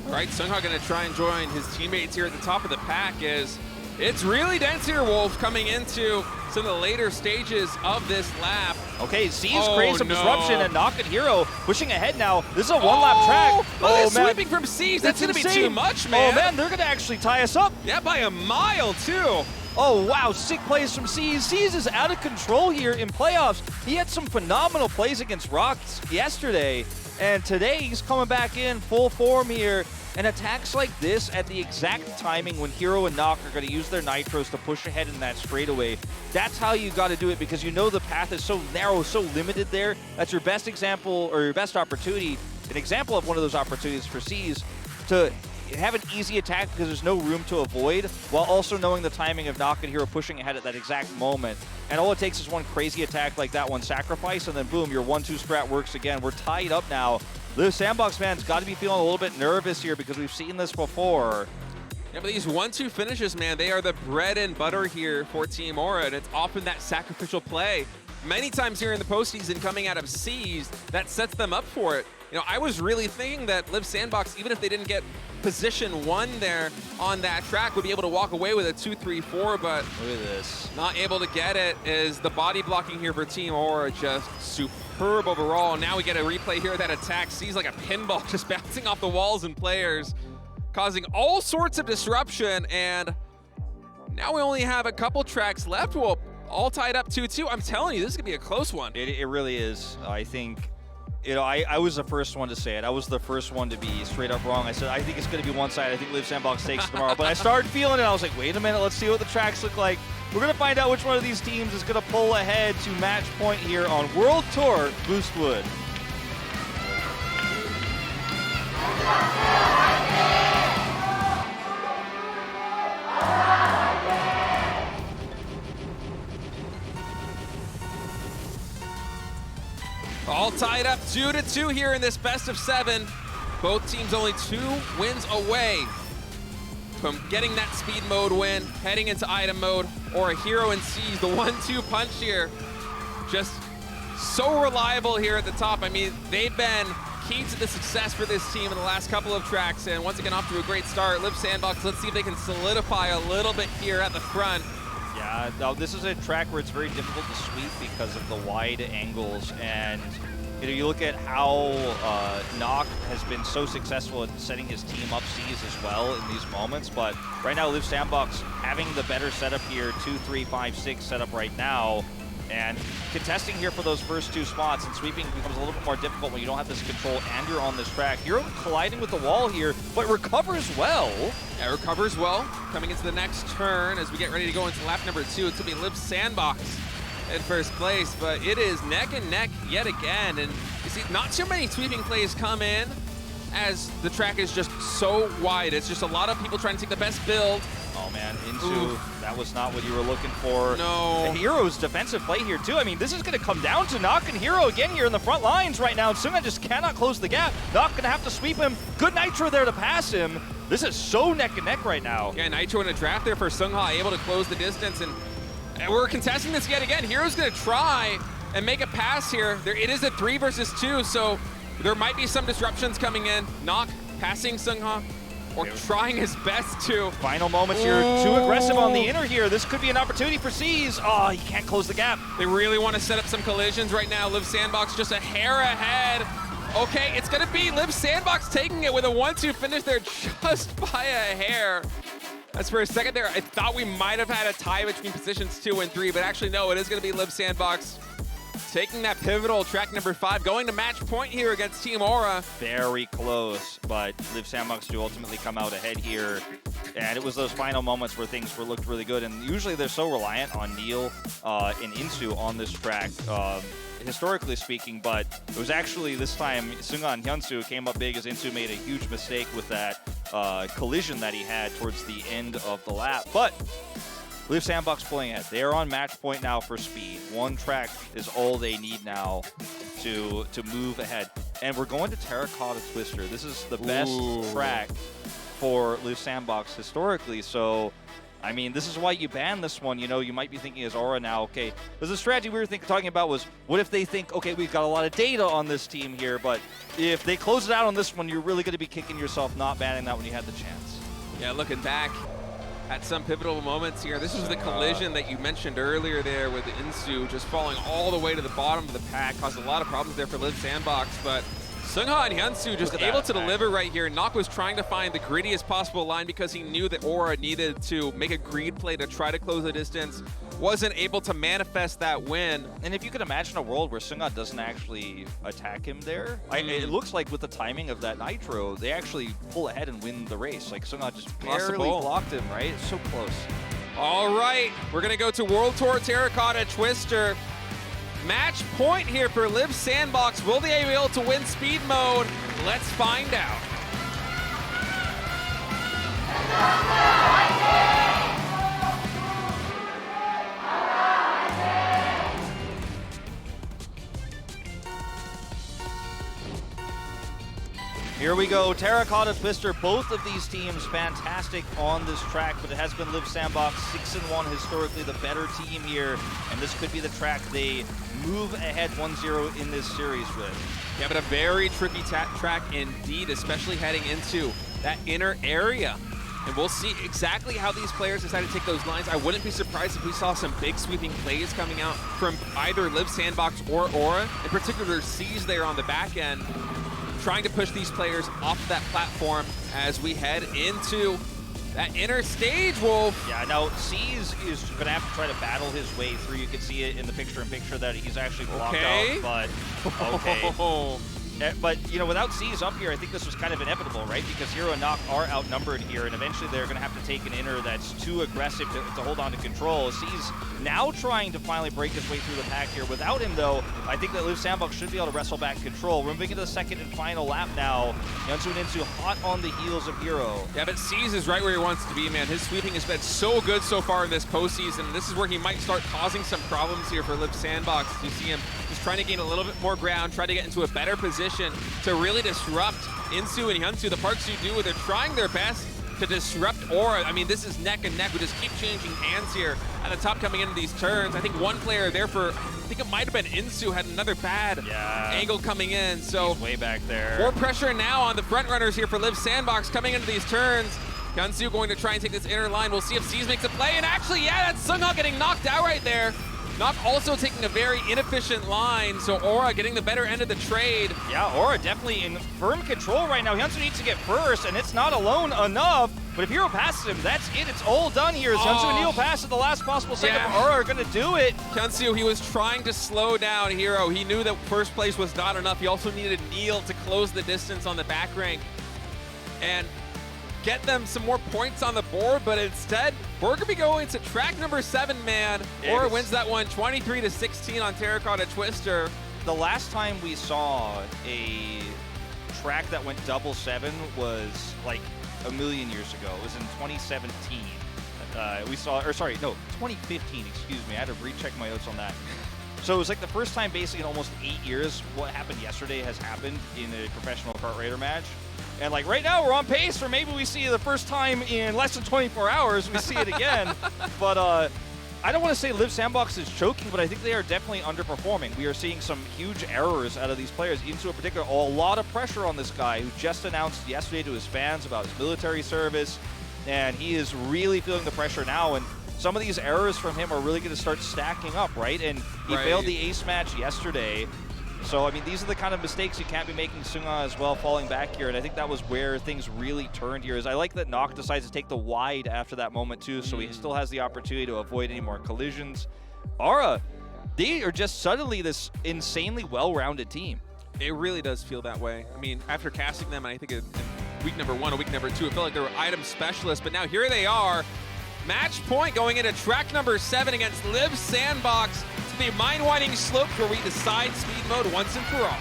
All right, Sungha going to try and join his teammates here at the top of the pack as it's really dense here, Wolf, coming into some of the later stages of this lap. Okay, C's creating some disruption, and Nock and Hero pushing ahead now. This is a 1-lap track. Oh, man. Sweeping from C's. That's going to be too much, man. Oh, man, they're going to actually tie us up. Yeah, by a mile, too. Oh, wow, sick plays from C's. C's is out of control here in playoffs. He had some phenomenal plays against Rocks yesterday, and today he's coming back in full form here. And attacks like this at the exact timing when Hero and Nock are going to use their Nitros to push ahead in that straightaway. That's how you got to do it, because you know the path is so narrow, so limited there. That's your best example, or your best opportunity, an example of one of those opportunities for C's to have an easy attack because there's no room to avoid, while also knowing the timing of Nock and Hero pushing ahead at that exact moment. And all it takes is one crazy attack like that one sacrifice, and then boom, your 1-2 strat works again. We're tied up now. Liiv SANDBOX fans got to be feeling a little bit nervous here because we've seen this before. Yeah, but these 1-2 finishes, man, they are the bread and butter here for Team Aura, and it's often that sacrificial play. Many times here in the postseason coming out of C's, that sets them up for it. You know, I was really thinking that Liiv SANDBOX, even if they didn't get position 1 there on that track, would be able to walk away with a 2-3-4, but look at this. Not able to get it. Is the body blocking here for Team Aura just superb overall. Now we get a replay here of that attack. Sees like a pinball just bouncing off the walls and players, causing all sorts of disruption, and now we only have a couple tracks left. Well, all tied up 2-2. I'm telling you, this is gonna be a close one. It really is. I think, you know, I was the first one to say it. I was the first one to be straight up wrong. I said, I think it's going to be one side. I think Liiv SANDBOX takes it tomorrow. But I started feeling it. I was like, wait a minute. Let's see what the tracks look like. We're going to find out which one of these teams is going to pull ahead to match point here on World Tour Boostwood. All tied up 2-2 here in this best of 7. Both teams only 2 wins away from getting that speed mode win, heading into item mode, or a hero and Siege. The 1-2 punch here, just so reliable here at the top. I mean, they've been key to the success for this team in the last couple of tracks, and once again off to a great start. Liiv SANDBOX, let's see if they can solidify a little bit here at the front. Yeah, no, this is a track where it's very difficult to sweep because of the wide angles, and you know, you look at how Nock has been so successful at setting his team up C's as well in these moments, but right now Liiv SANDBOX having the better setup here, 2-3-5-6 setup right now, and contesting here for those first 2 spots, and sweeping becomes a little bit more difficult when you don't have this control and you're on this track. Hero colliding with the wall here, but recovers well. Yeah, recovers well, coming into the next turn as we get ready to go into lap number 2. It's going to be Liiv SANDBOX in first place, but it is neck and neck yet again. And you see, not too many sweeping plays come in as the track is just so wide. It's just a lot of people trying to take the best build. Oh man, into that was not what you were looking for. No. And Hero's defensive play here too. I mean, this is going to come down to Nock and Hero again here in the front lines right now. SUNGBIN just cannot close the gap. Nock going to have to sweep him. Good Nitro there to pass him. This is so neck and neck right now. Yeah, Nitro in a draft there for Sungha, able to close the distance, and we're contesting this yet again. Hero's going to try and make a pass here. It is a 3 versus 2, so there might be some disruptions coming in. Nock passing Sungha, or trying his best to. Final moments here, too aggressive on the inner here. This could be an opportunity for C's. Oh, he can't close the gap. They really want to set up some collisions right now. Liiv SANDBOX just a hair ahead. Okay, it's going to be Liiv SANDBOX taking it with a 1-2 finish there just by a hair. As for a second there, I thought we might have had a tie between positions 2 and 3, but actually no, it is going to be Liiv SANDBOX taking that pivotal track number 5, going to match point here against Team Aura. Very close, but Liiv SANDBOX do ultimately come out ahead here. And it was those final moments where things looked really good. And usually they're so reliant on NEAL and Insu on this track, historically speaking. But it was actually this time Sunga and Hyunsu came up big as Insu made a huge mistake with that collision that he had towards the end of the lap. But Liiv SANDBOX pulling ahead. They are on match point now for speed. One track is all they need now to move ahead. And we're going to Terracotta Twister. This is the best track for Liiv SANDBOX historically. So, I mean, this is why you ban this one. You know, you might be thinking as Aura now, okay, there's a strategy we were talking about was, what if they think, okay, we've got a lot of data on this team here, but if they close it out on this one, you're really going to be kicking yourself not banning that when you had the chance. Yeah, looking back at some pivotal moments here. This was the collision that you mentioned earlier there with Insu just falling all the way to the bottom of the pack. Caused a lot of problems there for Liiv SANDBOX, but Sungha and Hyunsu just able to deliver right here. Nock was trying to find the grittiest possible line because he knew that Aura needed to make a greed play to try to close the distance. Wasn't able to manifest that win. And if you could imagine a world where Sungha doesn't actually attack him there, it looks like with the timing of that Nitro, they actually pull ahead and win the race. Like Sungha just barely blocked him, right? It's so close. All right, we're gonna go to World Tour Terracotta Twister. Match point here for Liiv SANDBOX. Will they be able to win speed mode? Let's find out. Here we go, Terracotta Twister, both of these teams fantastic on this track, but it has been Liiv SANDBOX 6-1, historically the better team here, and this could be the track they move ahead 1-0 in this series with. Yeah, but a very tricky track indeed, especially heading into that inner area. And we'll see exactly how these players decide to take those lines. I wouldn't be surprised if we saw some big sweeping plays coming out from either Liiv SANDBOX or Aura. In particular, C's there on the back end, trying to push these players off of that platform as we head into that inner stage, Wolf. Yeah, now C's is going to have to try to battle his way through. You can see it in the picture-in-picture that he's actually blocked out, but okay. But, you know, without C's up here, I think this was kind of inevitable, right? Because Hero and Nock are outnumbered here, and eventually they're going to have to take an inner that's too aggressive to hold on to control. C's now trying to finally break his way through the pack here. Without him, though, I think that Liiv SANDBOX should be able to wrestle back control. We're moving into the second and final lap now. Hyunsu and Insu hot on the heels of Hero. Yeah, but C's is right where he wants to be, man. His sweeping has been so good so far in this postseason. This is where he might start causing some problems here for Liiv SANDBOX. You see him just trying to gain a little bit more ground, try to get into a better position to really disrupt Insu and Hyunsu. The Park Soo-Do, they're trying their best to disrupt Aura. I mean, this is neck and neck. We just keep changing hands here at the top coming into these turns. I think one player there for, I think it might have been Insu, had another bad angle coming in. So he's way back there. More pressure now on the front runners here for Liiv SANDBOX coming into these turns. Hyunsu going to try and take this inner line. We'll see if C's makes a play. And actually, yeah, that's Sungha getting knocked out right there. Nock also taking a very inefficient line, so Aura getting the better end of the trade. Yeah, Aura definitely in firm control right now. Hyunsu needs to get first, and it's not alone enough. But if Hero passes him, that's it. It's all done here. Hyunsu and NEAL pass at the last possible second. Aura are going to do it. Hyunsu, he was trying to slow down Hero. He knew that first place was not enough. He also needed NEAL to close the distance on the back rank and get them some more points on the board, but instead, we're going to be going to track number 7, man. Aura wins that one 23-16 on Terracotta Twister. The last time we saw a track that went double 7 was like a million years ago. It was in 2017. We saw, or sorry, no, 2015, excuse me. I had to recheck my notes on that. So it was like the first time basically in almost 8 years what happened yesterday has happened in a professional kart raider match. And like right now we're on pace for maybe we see the first time in less than 24 hours we see it again. But I don't want to say Liiv SANDBOX is choking, but I think they are definitely underperforming. We are seeing some huge errors out of these players. Insu in particular, a lot of pressure on this guy who just announced yesterday to his fans about his military service. And he is really feeling the pressure now. And some of these errors from him are really going to start stacking up, right? And he failed the ace match yesterday. So, I mean, these are the kind of mistakes you can't be making. Sungha as well falling back here, and I think that was where things really turned here. Is I like that Nock decides to take the wide after that moment, too, so he still has the opportunity to avoid any more collisions. Aura, they are just suddenly this insanely well-rounded team. It really does feel that way. I mean, after casting them, I think in week number 1 or week number 2, it felt like they were item specialists, but now here they are. Match point going into track number 7 against Liiv SANDBOX. The mind-winding slope where we decide speed mode once and for all.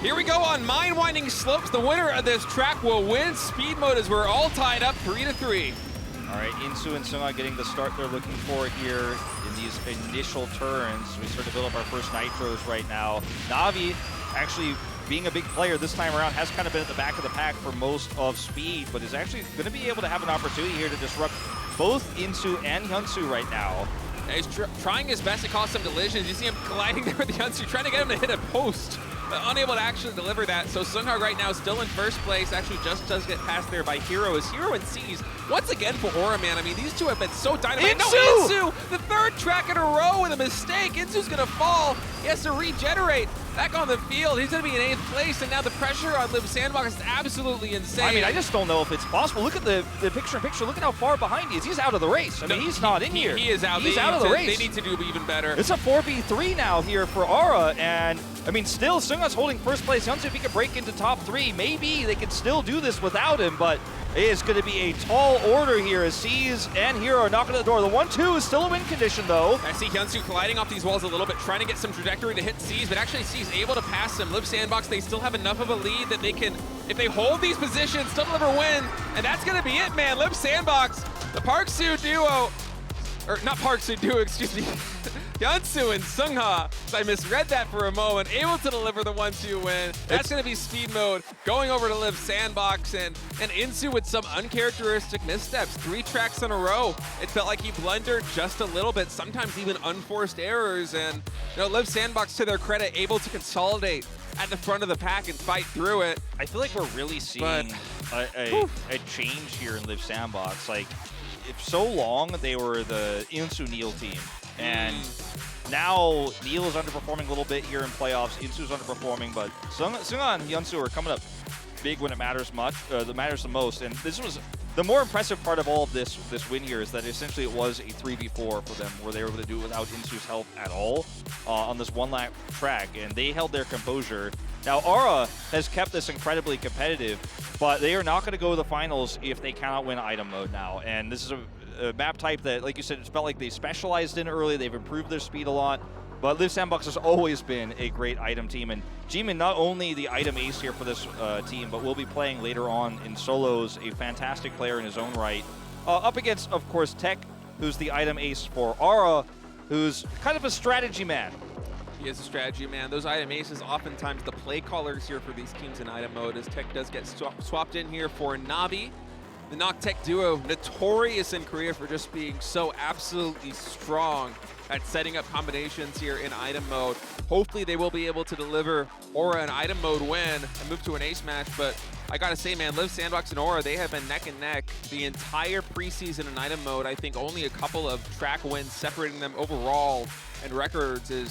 Here we go on mind-winding slopes. The winner of this track will win speed mode as we're all tied up 3-3. All right, Insu and Sungha getting the start they're looking for here in these initial turns. We start to build up our first nitros right now. Na'Vi actually being a big player this time around has kind of been at the back of the pack for most of speed, but is actually going to be able to have an opportunity here to disrupt both Insu and Hyunsu right now. Yeah, he's trying his best to cause some collisions. You see him gliding there with the Hyunsu, trying to get him to hit a post, but unable to actually deliver that. So Sungha right now still in first place, actually just does get passed there by Hero, as Hero and C's once again for Aura, man. I mean, these two have been so dynamite. Insu! No, Insu! The third track in a row with a mistake. Insu's gonna fall. He has to regenerate back on the field. He's gonna be in 8th place, and now the pressure on Liiv SANDBOX is absolutely insane. I mean, I just don't know if it's possible. Look at the picture-in-picture. Look at how far behind he is. He's out of the race. I mean, he's not in here. He is out. He's out of the race. They need to do even better. It's a 4v3 now here for Aura, and I mean, still, Sungha's holding first place. Hyunsu, if he could break into top 3, maybe they could still do this without him, but It is going to be a tall order here as Seas and Hero are knocking at the door. The 1-2 is still a win condition, though. I see Hyunsu colliding off these walls a little bit, trying to get some trajectory to hit Seas, but actually Seas able to pass him. Liiv SANDBOX, they still have enough of a lead that they can, if they hold these positions, still deliver win. And that's going to be it, man. Liiv SANDBOX, the Park Soo duo, or not Park Soo duo, excuse me. Hyunsu and Sungha, so I misread that for a moment, able to deliver the 1-2 win. That's going to be speed mode, going over to Liiv SANDBOX, and Insu with some uncharacteristic missteps. 3 tracks in a row. It felt like he blundered just a little bit, sometimes even unforced errors, and Liiv SANDBOX, to their credit, able to consolidate at the front of the pack and fight through it. I feel like we're really seeing a change here in Liiv SANDBOX. Like, if so long they were the Insu NEAL team, and now NEAL is underperforming a little bit here in playoffs. Insu's underperforming, but Sungha and Hyunsu are coming up big when it matters the most. And this was the more impressive part of all of this win here, is that essentially it was a 3v4 for them, where they were able to do it without Insu's help at all on this one-lap track, and they held their composure. Now, Aura has kept this incredibly competitive, but they are not going to go to the finals if they cannot win item mode now. And this is a map type that, like you said, it felt like they specialized in early. They've improved their speed a lot, but Liiv SANDBOX has always been a great item team. And Jimin, not only the item ace here for this team, but will be playing later on in solos, a fantastic player in his own right. Up against, of course, Tech, who's the item ace for Aura, who's kind of a strategy man. He is a strategy man. Those item aces, oftentimes the play callers here for these teams in item mode, as Tech does get swapped in here for Navi. The Noc-Tech duo, notorious in Korea for just being so absolutely strong at setting up combinations here in item mode. Hopefully they will be able to deliver Aura an item mode win and move to an ace match, but I gotta say, man, Liiv SANDBOX and Aura, they have been neck and neck the entire preseason in item mode. I think only a couple of track wins separating them overall and records is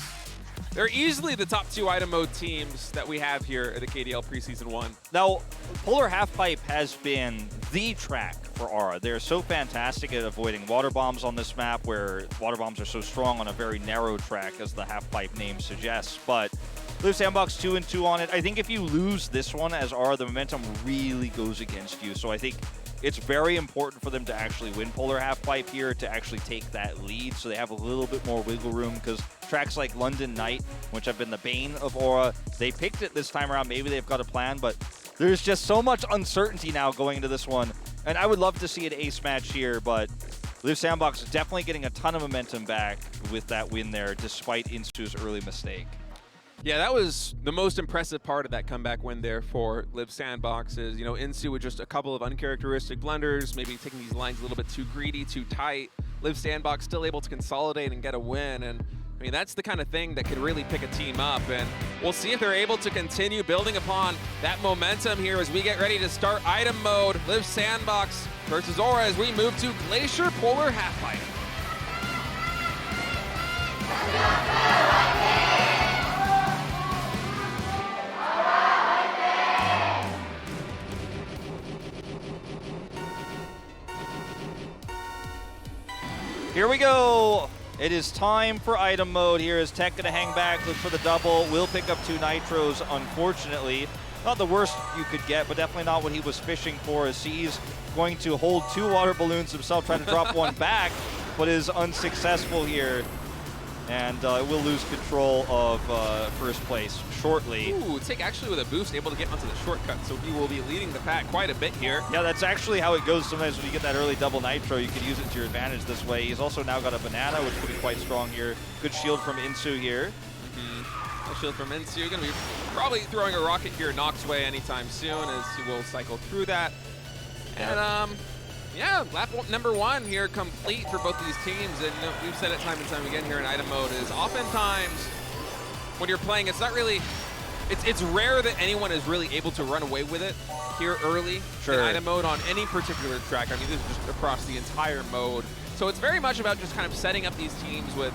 they're easily the top 2 item mode teams that we have here at the KDL Preseason 1. Now, Polar Halfpipe has been the track for Aura. They're so fantastic at avoiding water bombs on this map, where water bombs are so strong on a very narrow track, as the Halfpipe name suggests. But Liiv SANDBOX 2-2 on it. I think if you lose this one as Aura, the momentum really goes against you. So I think it's very important for them to actually win Polar Halfpipe here, to actually take that lead, so they have a little bit more wiggle room, because tracks like London Night, which have been the bane of Aura, they picked it this time around. Maybe they've got a plan, but there's just so much uncertainty now going into this one. And I would love to see an ace match here, but Liiv SANDBOX is definitely getting a ton of momentum back with that win there, despite Insu's early mistake. Yeah, that was the most impressive part of that comeback win there for Liiv SANDBOX is, Insu with just a couple of uncharacteristic blunders, maybe taking these lines a little bit too greedy, too tight. Liiv SANDBOX still able to consolidate and get a win, and I mean, that's the kind of thing that could really pick a team up, and we'll see if they're able to continue building upon that momentum here as we get ready to start item mode. Liiv SANDBOX versus Aura as we move to Glacier Polar Halfpipe. Here we go. It is time for item mode. Here is Tech going to hang back, look for the double. Will pick up 2 nitros, unfortunately. Not the worst you could get, but definitely not what he was fishing for, as he's going to hold 2 water balloons himself, trying to drop one back, but is unsuccessful here. And will lose control of first place shortly. Ooh, Tick actually with a boost able to get onto the shortcut, so he will be leading the pack quite a bit here. Yeah, that's actually how it goes sometimes when you get that early double nitro. You can use it to your advantage this way. He's also now got a banana, which could be quite strong here. Good shield from Insu here. A shield from Insu. Going to be probably throwing a rocket here Nox's way anytime soon, as he will cycle through that. And yeah, lap number 1 here complete for both of these teams, and we've said it time and time again here in item mode is oftentimes when you're playing, it's not really, it's rare that anyone is really able to run away with it here early in item mode on any particular track. I mean, this is just across the entire mode. So it's very much about just kind of setting up these teams with,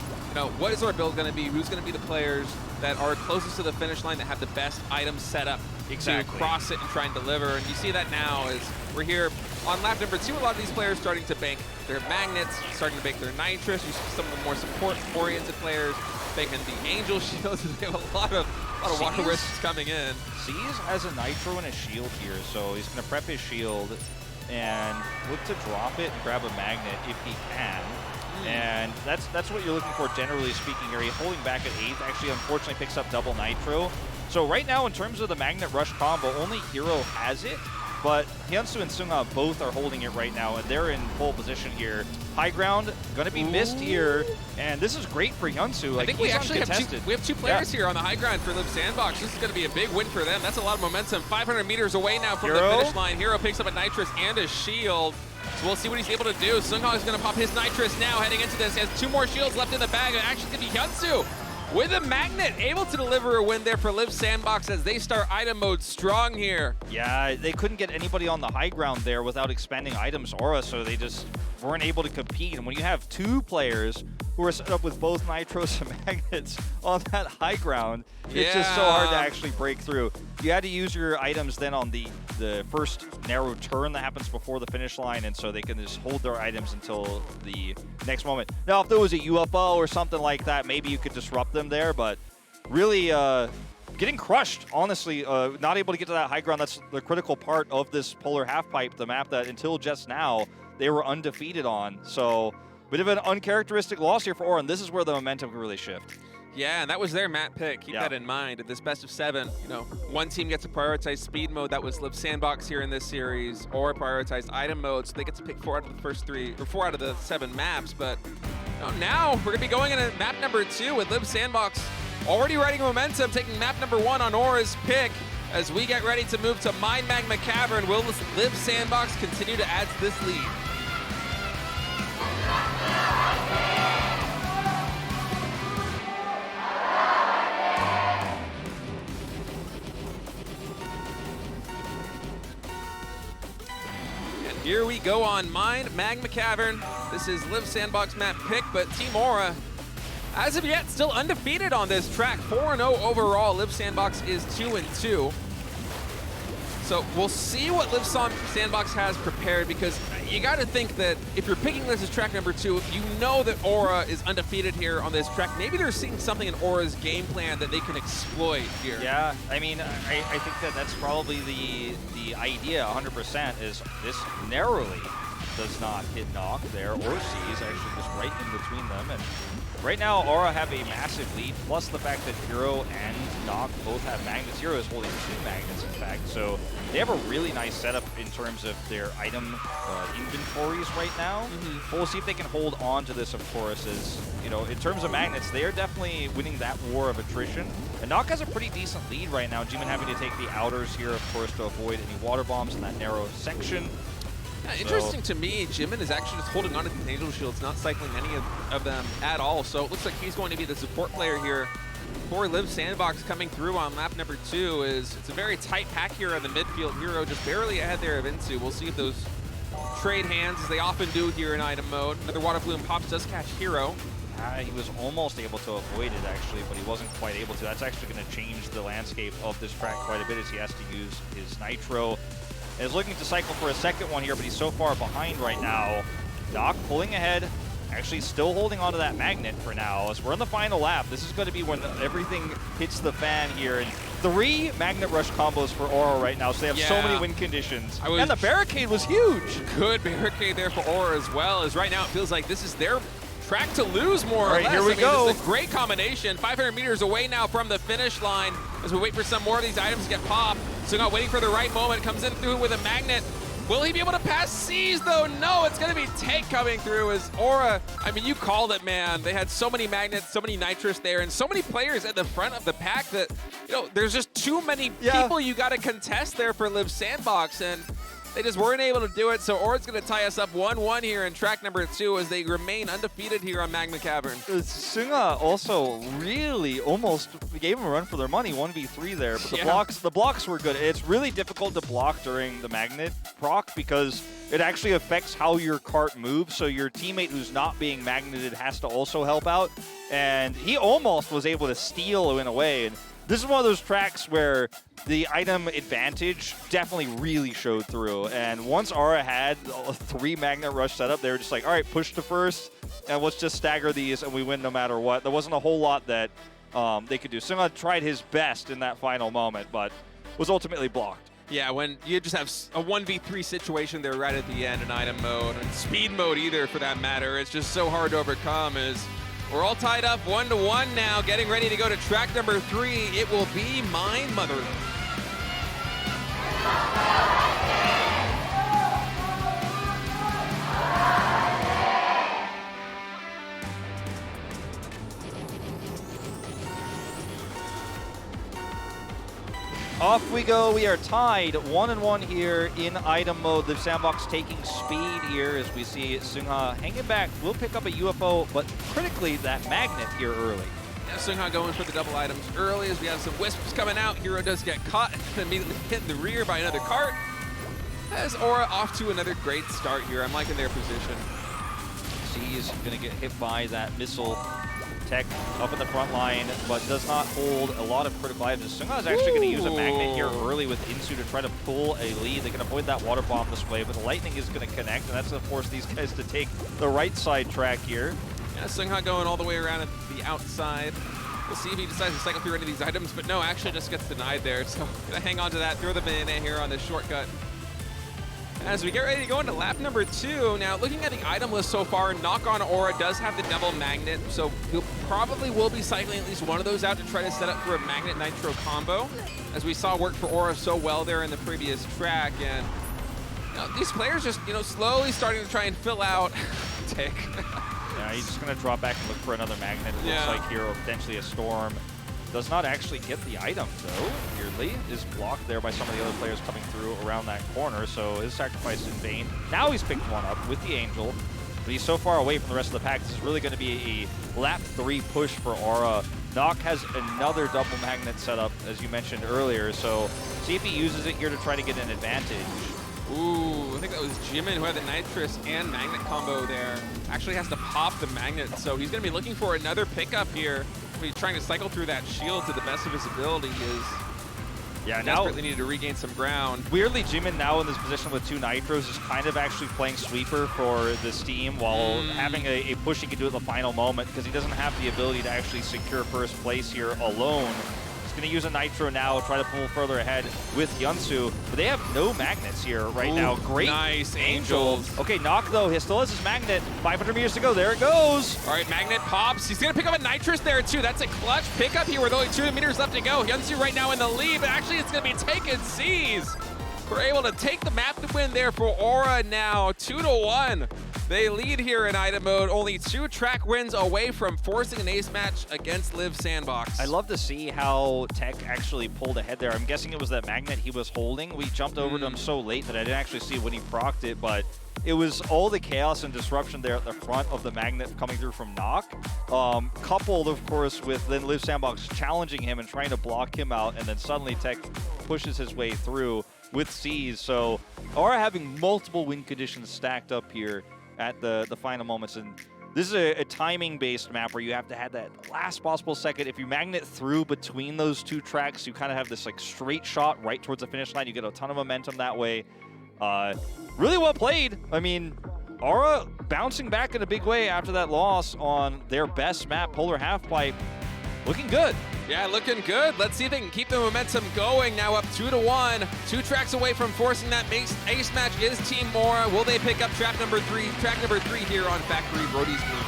what is our build going to be? Who's going to be the players that are closest to the finish line, that have the best items set up to cross it and try and deliver. And you see that now as we're here on lap number 2. A lot of these players starting to bank their magnets, starting to bank their nitrous. You see some of the more support-oriented players banking the angel shields. They have a lot of water wisps coming in. Seas has a nitro and a shield here, so he's going to prep his shield. and look to drop it and grab a magnet if he can. And that's what you're looking for, generally speaking here. He's holding back at 8th. Actually, unfortunately, picks up double nitro. So right now, in terms of the magnet rush combo, only Hero has it. But Hyunsu and Sunga both are holding it right now, and they're in pole position here. High ground going to be missed here, and this is great for Hyunsu. Like, I think we actually have two players here on the high ground for Liiv SANDBOX. This is going to be a big win for them. That's a lot of momentum. 500 meters away now from the finish line. Hero picks up a nitrous and a shield. So we'll see what he's able to do. Sunghong is going to pop his nitrous now heading into this. He has 2 more shields left in the bag. Actually, it's going to be Hyunsu with a magnet, able to deliver a win there for Liiv SANDBOX as they start item mode strong here. Yeah, they couldn't get anybody on the high ground there without expending items aura, so they just weren't able to compete. And when you have 2 players who are set up with both nitros and magnets on that high ground, it's just so hard to actually break through. You had to use your items then on the first narrow turn that happens before the finish line, and so they can just hold their items until the next moment. Now, if there was a UFO or something like that, maybe you could disrupt them there, but really getting crushed, honestly. Not able to get to that high ground. That's the critical part of this Polar Halfpipe, the map that until just now they were undefeated on. So bit of an uncharacteristic loss here for Aura, and this is where the momentum can really shift. Yeah, and that was their map pick. Keep that in mind. At this best of 7, you know, one team gets to prioritize speed mode. That was Liiv SANDBOX here in this series, or prioritized item mode. So they get to pick 4 out of the first 3, or 4 out of the 7 maps. But you know, now we're gonna be going into map number 2 with Liiv SANDBOX already riding momentum, taking map number 1 on Aura's pick. As we get ready to move to Mine Magma Cavern, will Liiv SANDBOX continue to add to this lead? Here we go on Mine Magma Cavern. This is Liiv SANDBOX map pick, but Team Aura, as of yet, still undefeated on this track. 4-0 overall. Liiv SANDBOX is 2-2. So we'll see what Liiv SANDBOX has prepared, because you got to think that if you're picking this as track number 2, you know that Aura is undefeated here on this track. Maybe they're seeing something in Aura's game plan that they can exploit here. Yeah, I mean, I think that that's probably the idea 100% is this narrowly does not hit Knock there, or sees actually just right in between them. And right now, Aura have a massive lead, plus the fact that Hero and Knock both have magnets. Hero is holding 2 magnets, in fact, so they have a really nice setup in terms of their item inventories right now. But we'll see if they can hold on to this, of course, as, you know, in terms of magnets, they are definitely winning that war of attrition. And Knock has a pretty decent lead right now. Jimin having to take the outers here, of course, to avoid any water bombs in that narrow section. Yeah, interesting to me, Jimin is actually just holding on to the Angel Shields, not cycling any of them at all. So it looks like he's going to be the support player here for Liiv SANDBOX coming through on lap number 2. It's a very tight pack here in the midfield. Hero just barely ahead there of Insu. We'll see if those trade hands, as they often do here in item mode. Another Water Bloom pops does catch Hero. He was almost able to avoid it, actually, but he wasn't quite able to. That's actually going to change the landscape of this track quite a bit, as he has to use his Nitro. Is looking to cycle for a second one here, but he's so far behind right now. Doc pulling ahead, actually still holding onto that magnet for now. As we're in the final lap, this is going to be when everything hits the fan here. And 3 magnet rush combos for Aura right now, so they have so many win conditions. And the barricade was huge. Good barricade there for Aura as well, as right now it feels like this is their track to lose more or less. Here we go. This is a great combination. 500 meters away now from the finish line as we wait for some more of these items to get popped. So not waiting for the right moment, comes in through with a magnet. Will he be able to pass C's though? No, it's gonna be Tank coming through as Aura, I mean, you called it, man. They had so many magnets, so many nitrous there, and so many players at the front of the pack that, you know, there's just too many people you gotta contest there for Liiv SANDBOX, and they just weren't able to do it. So Aura's gonna tie us up 1-1 here in track number 2 as they remain undefeated here on Magma Cavern. Sunga also really almost gave him a run for their money, 1v3 there, but the blocks were good. It's really difficult to block during the magnet proc because it actually affects how your cart moves, so your teammate who's not being magneted has to also help out, and he almost was able to steal in a way. And this is one of those tracks where the item advantage definitely really showed through. And once Aura had a 3 magnet rush setup, they were just like, all right, push to first, and let's just stagger these, and we win no matter what. There wasn't a whole lot that they could do. Sunga tried his best in that final moment, but was ultimately blocked. Yeah, when you just have a 1v3 situation there right at the end in item mode, and speed mode either for that matter, it's just so hard to overcome. As we're all tied up 1-1 now, getting ready to go to track number 3. It will be Mind Mother. Off we go. We are tied 1-1 here in item mode. Liiv SANDBOX taking speed here as we see Sungha hanging back. We'll pick up a UFO, but critically that magnet here early. Yeah, Sungha going for the double items early as we have some wisps coming out. Hero does get caught and immediately hit in the rear by another cart. As Aura off to another great start here. I'm liking their position. He's going to get hit by that missile. Tech up in the front line, but does not hold a lot of critical items. Sungha is actually going to use a magnet here early with Insu to try to pull a lead. They can avoid that water bomb this way, but the lightning is going to connect, and that's going to force these guys to take the right side track here. Yeah, Sungha going all the way around at the outside. We'll see if he decides to cycle through any of these items, but no, actually just gets denied there. So gonna hang on to that, throw the banana here on this shortcut. As we get ready to go into lap number 2, now looking at the item list so far, Knock on Aura does have the double magnet, so he'll probably will be cycling at least one of those out to try to set up for a magnet nitro combo, as we saw work for Aura so well there in the previous track. And you know, these players just slowly starting to try and fill out Tick. Yeah, he's just going to drop back and look for another magnet. It looks like here, or potentially a storm. Does not actually get the item, though. Weirdly, is blocked there by some of the other players coming through around that corner, so his sacrifice in vain. Now he's picked one up with the Angel, but he's so far away from the rest of the pack. This is really going to be a lap 3 push for Aura. Nock has another double magnet set up, as you mentioned earlier, so see if he uses it here to try to get an advantage. Ooh, I think that was Jimin who had the Nitrous and Magnet combo there. Actually has to pop the Magnet, so he's going to be looking for another pickup here. He's trying to cycle through that shield to the best of his ability. Now desperately needed to regain some ground. Weirdly, Jimin now in this position with 2 Nitros is kind of actually playing sweeper for this team while having a push he can do at the final moment, because he doesn't have the ability to actually secure first place here alone. Going to use a Nitro now, try to pull further ahead with Hyunsu, but they have no magnets here right now. Great. Nice Angels. Okay, Knock though, he still has his magnet. 500 meters to go, there it goes. All right, Magnet pops. He's going to pick up a Nitrous there too. That's a clutch pickup here with only 2 meters left to go. Hyunsu right now in the lead, but actually it's going to be taken C's. We're able to take the map to win there for Aura now, 2-1. They lead here in item mode, only 2 track wins away from forcing an ace match against Liiv SANDBOX. I love to see how Tech actually pulled ahead there. I'm guessing it was that magnet he was holding. We jumped over to him so late that I didn't actually see when he procced it, but it was all the chaos and disruption there at the front of the magnet coming through from Knock, coupled, of course, with then Liiv SANDBOX challenging him and trying to block him out, and then suddenly Tech pushes his way through with C's. So Aura having multiple win conditions stacked up here at the final moments, and this is a timing-based map where you have to have that last possible second. If you magnet through between those 2 tracks, you kind of have this like straight shot right towards the finish line. You get a ton of momentum that way. Really well played. I mean, Aura bouncing back in a big way after that loss on their best map, Polar Halfpipe. Looking good. Yeah, looking good. Let's see if they can keep the momentum going. Now up 2-1. 2 tracks away from forcing that ace match is Team Aura. Will they pick up track number 3? Track number 3 here on Factory Brody's Blue.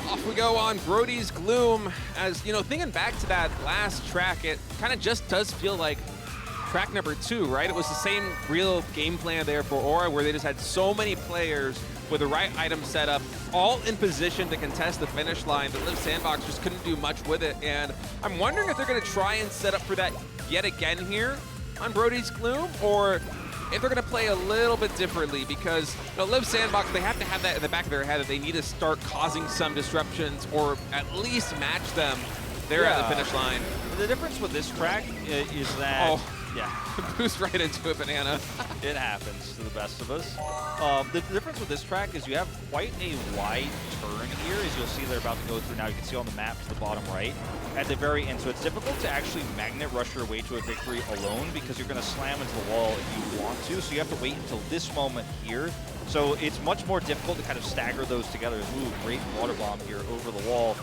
Off we go on Brody's Gloom. As thinking back to that last track, it kind of just does feel like track number 2, right? It was the same real game plan there for Aura, where they just had so many players with the right item set up, all in position to contest the finish line, but Liiv SANDBOX just couldn't do much with it. And I'm wondering if they're going to try and set up for that yet again here on Brody's Gloom, or if they're going to play a little bit differently, because Liiv SANDBOX, they have to have that in the back of their head that they need to start causing some disruptions or at least match them there at the finish line. the difference with this track is that... Oh. Yeah. Boost right into a banana. It happens to the best of us. The difference with this track is you have quite a wide turn here, as you'll see they're about to go through now. You can see on the map to the bottom right at the very end. So it's difficult to actually magnet rush your way to a victory alone because you're going to slam into the wall if you want to. So you have to wait until this moment here. So it's much more difficult to kind of stagger those together. Ooh, great water bomb here over the wall.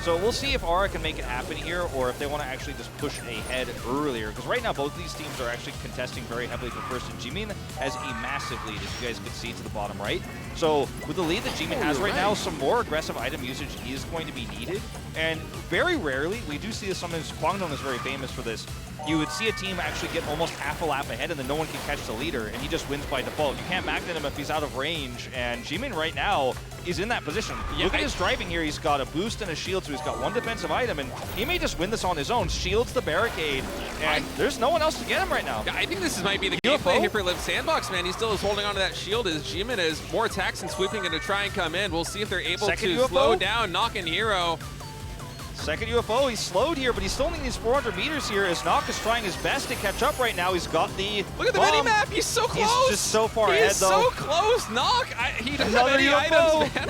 So we'll see if Aura can make it happen here or if they want to actually just push ahead earlier. Because right now, both of these teams are actually contesting very heavily for first, and Jimin has a massive lead, as you guys can see to the bottom right. So with the lead that Jimin has right now, some more aggressive item usage is going to be needed. And very rarely, we do see this sometimes, Kwangdong is very famous for this, you would see a team actually get almost half a lap ahead and then no one can catch the leader and he just wins by default. You can't magnet him if he's out of range, and Jimin right now is in that position. Yeah, look at his driving here. He's got a boost and a shield, so he's got one defensive item, and he may just win this on his own. Shields the barricade, and there's no one else to get him right now. Yeah, I think this might be the gameplay here for Liiv SANDBOX, man. He still is holding on to that shield as Jimin is more attacks and sweeping going to try and come in. We'll see if they're able to slow down Knock and Hero. Second UFO, he's slowed here, but he still needs 400 meters here as Knock is trying his best to catch up right now. He's got the Look at the mini-map, he's so close! He's just so far ahead, though. He's so close, Knock! He doesn't have any items, man.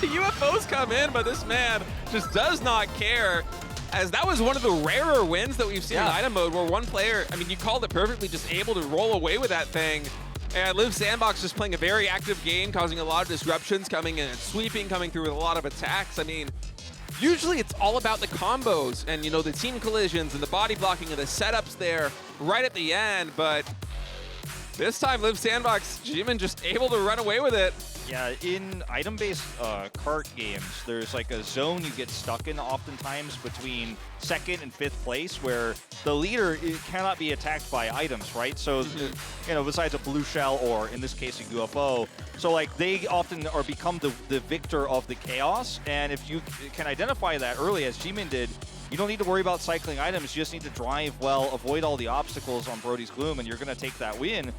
The UFOs come in, but this man just does not care. As that was one of the rarer wins that we've seen in item mode, where one player, I mean, you called it perfectly, just able to roll away with that thing. And Liiv SANDBOX just playing a very active game, causing a lot of disruptions, coming in and sweeping, coming through with a lot of attacks. I mean, usually it's all about the combos and, you know, the team collisions and the body blocking and the setups there right at the end. But this time, Liiv SANDBOX, Jimin just able to run away with it. Yeah, in item-based kart games, there's like a zone you get stuck in oftentimes between second and fifth place where the leader cannot be attacked by items, right? So, you know, besides a blue shell or, in this case, a UFO. So, like, they often become the victor of the chaos. And if you can identify that early, as Jimin did, you don't need to worry about cycling items. You just need to drive well, avoid all the obstacles on Brody's Gloom, and you're going to take that win.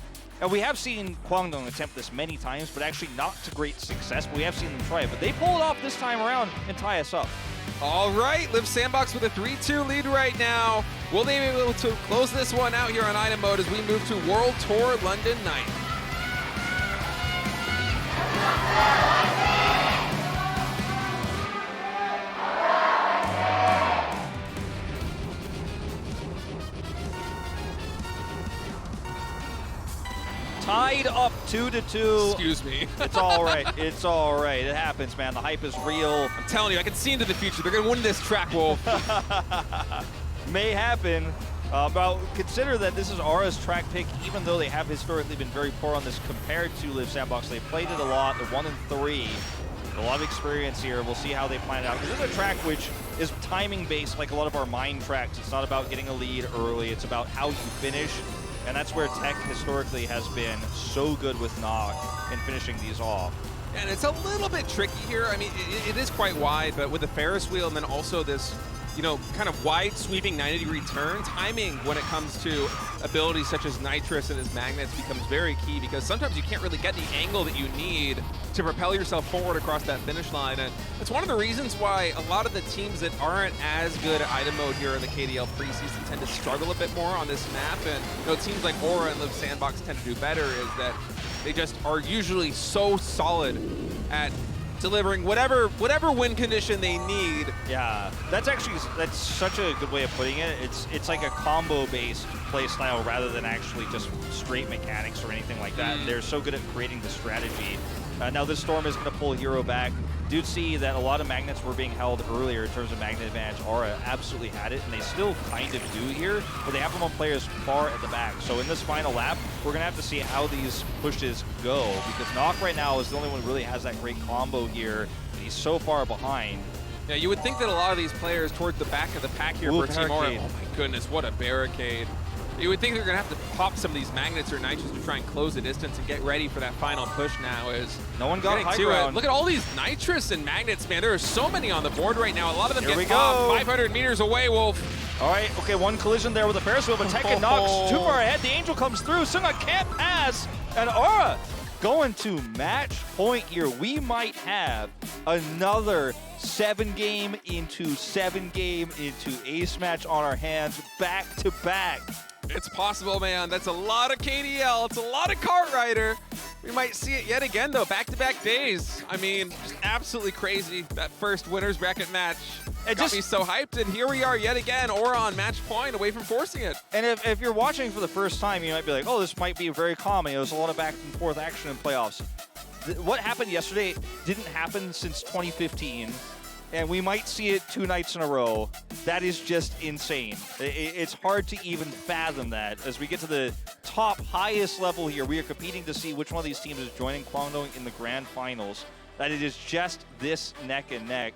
And we have seen Kwangdong attempt this many times, but actually not to great success. But we have seen them try it. But they pull it off this time around and tie us up. All right, Liiv SANDBOX with a 3-2 lead right now. Will they be able to close this one out here on item mode as we move to World Tour London night? Tied up 2-2. Excuse me. It's all right. It's all right. It happens, man. The hype is real. I'm telling you, I can see into the future. They're going to win this track, Wolf. May happen. But consider that this is Aura's track pick, even though they have historically been very poor on this compared to Liiv SANDBOX. They played it a lot. They're 1-3. A lot of experience here. We'll see how they plan it out. This is a track which is timing based, like a lot of our mine tracks. It's not about getting a lead early. It's about how you finish. And that's where Tech historically has been so good with Knock in finishing these off. And it's a little bit tricky here. I mean, it is quite wide, but with the Ferris wheel and then also this, you know, kind of wide sweeping 90-degree turn, timing when it comes to abilities such as Nitrous and his magnets becomes very key, because sometimes you can't really get the angle that you need to propel yourself forward across that finish line. And it's one of the reasons why a lot of the teams that aren't as good at item mode here in the KDL preseason tend to struggle a bit more on this map. And, you know, teams like Aura and Liiv SANDBOX tend to do better, is that they just are usually so solid at delivering whatever win condition they need. Yeah, that's such a good way of putting it. It's like a combo-based play style rather than actually just straight mechanics or anything like that. They're so good at creating the strategy. Now this Storm is going to pull Hero back. Did see that a lot of magnets were being held earlier in terms of magnet advantage. Aura absolutely had it, and they still kind of do here, but they have them on players far at the back. So in this final lap, we're going to have to see how these pushes go, because Knock right now is the only one who really has that great combo here, and he's so far behind. Yeah, you would think that a lot of these players towards the back of the pack here for Team Aura. Oh my goodness, what a barricade. You would think they're going to have to pop some of these magnets or nitrous to try and close the distance and get ready for that final push now. As no one got high ground. Look at all these nitrous and magnets, man. There are so many on the board right now. A lot of them get popped 500 meters away, Wolf. All right, okay, one collision there with the Ferris wheel, but Tekken knocks too far ahead. The Angel comes through. Sunga can't pass, and Aura going to match point here. We might have another 7-game into 7-game into ace match on our hands back to back. It's possible, man. That's a lot of KDL. It's a lot of Cartwriter. We might see it yet again, though. Back-to-back days. I mean, just absolutely crazy. That first winner's bracket match got me so hyped, and here we are yet again. Aura on match point, away from forcing it. And if you're watching for the first time, you might be like, oh, this might be very common. There's a lot of back-and-forth action in playoffs. What happened yesterday didn't happen since 2015. And we might see it 2 nights in a row. That is just insane. It's hard to even fathom that. As we get to the top highest level here, we are competing to see which one of these teams is joining Kwangdong in the grand finals. That it is just this neck and neck.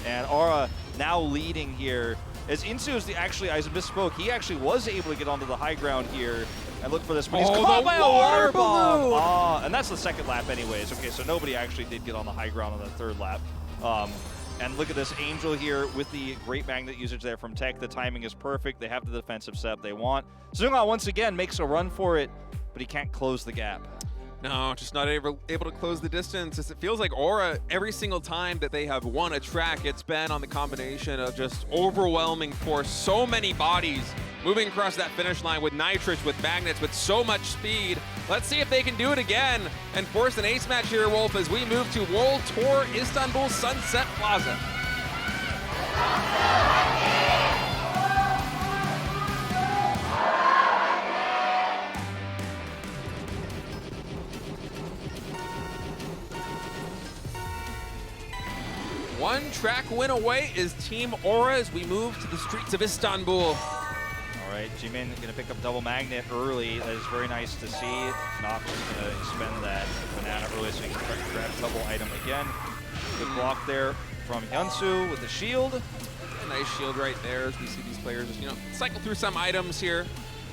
And Aura now leading here. As Insu is actually, I misspoke, he actually was able to get onto the high ground here and look for this, but he's caught by a water bomb. And that's the second lap anyways. Okay, so nobody actually did get on the high ground on the third lap. And look at this Angel here with the great magnet usage there from Tech. The timing is perfect. They have the defensive setup they want. Zunga once again makes a run for it, but he can't close the gap. No, just not able to close the distance. It feels like Aura, every single time that they have won a track, it's been on the combination of just overwhelming force. So many bodies moving across that finish line with nitrous, with magnets, with so much speed. Let's see if they can do it again and force an ace match here, Wolf, as we move to World Tour Istanbul Sunset Plaza. One track win away is Team Aura as we move to the streets of Istanbul. All right, Jimin going to pick up double magnet early. That is very nice to see. Nox is going to expend that banana early so he can grab double item again. Good block there from Hyunsu with the shield. A nice shield right there as we see these players just, cycle through some items here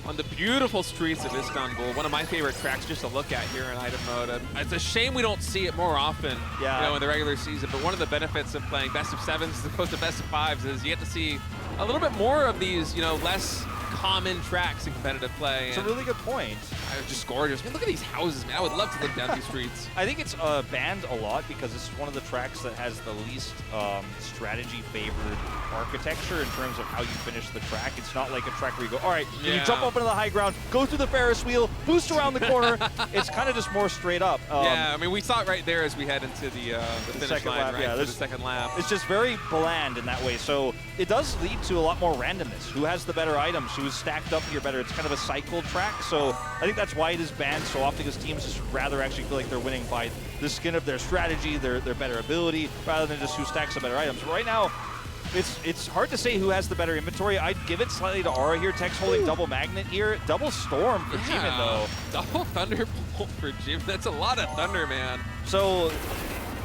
on the beautiful streets of Istanbul. One of my favorite tracks just to look at here in item mode. It's a shame we don't see it more often, in the regular season. But one of the benefits of playing best of 7s as opposed to best of 5s is you get to see a little bit more of these, less common tracks in competitive play. It's a really good point. It's just gorgeous. I mean, look at these houses, man. I would love to look down these streets. I think it's banned a lot because this is one of the tracks that has the least strategy-favored architecture in terms of how you finish the track. It's not like a track where you go, all right, you jump up into the high ground, go through the Ferris wheel, boost around the corner. It's kind of just more straight up. Yeah, I mean, we saw it right there as we head into the finish line, lap, right? The second lap. It's just very bland in that way. So it does lead to a lot more randomness. Who has the better items? Who's stacked up here better? It's kind of a cycle track. So I think that's why it is banned so often, because teams just rather actually feel like they're winning by the skin of their strategy, their better ability, rather than just who stacks the better items. Right now, it's hard to say who has the better inventory. I'd give it slightly to Aura here. Tech's holding double magnet here. Double storm for Jimin, though. Double thunderbolt for Jimin. That's a lot of thunder, man. So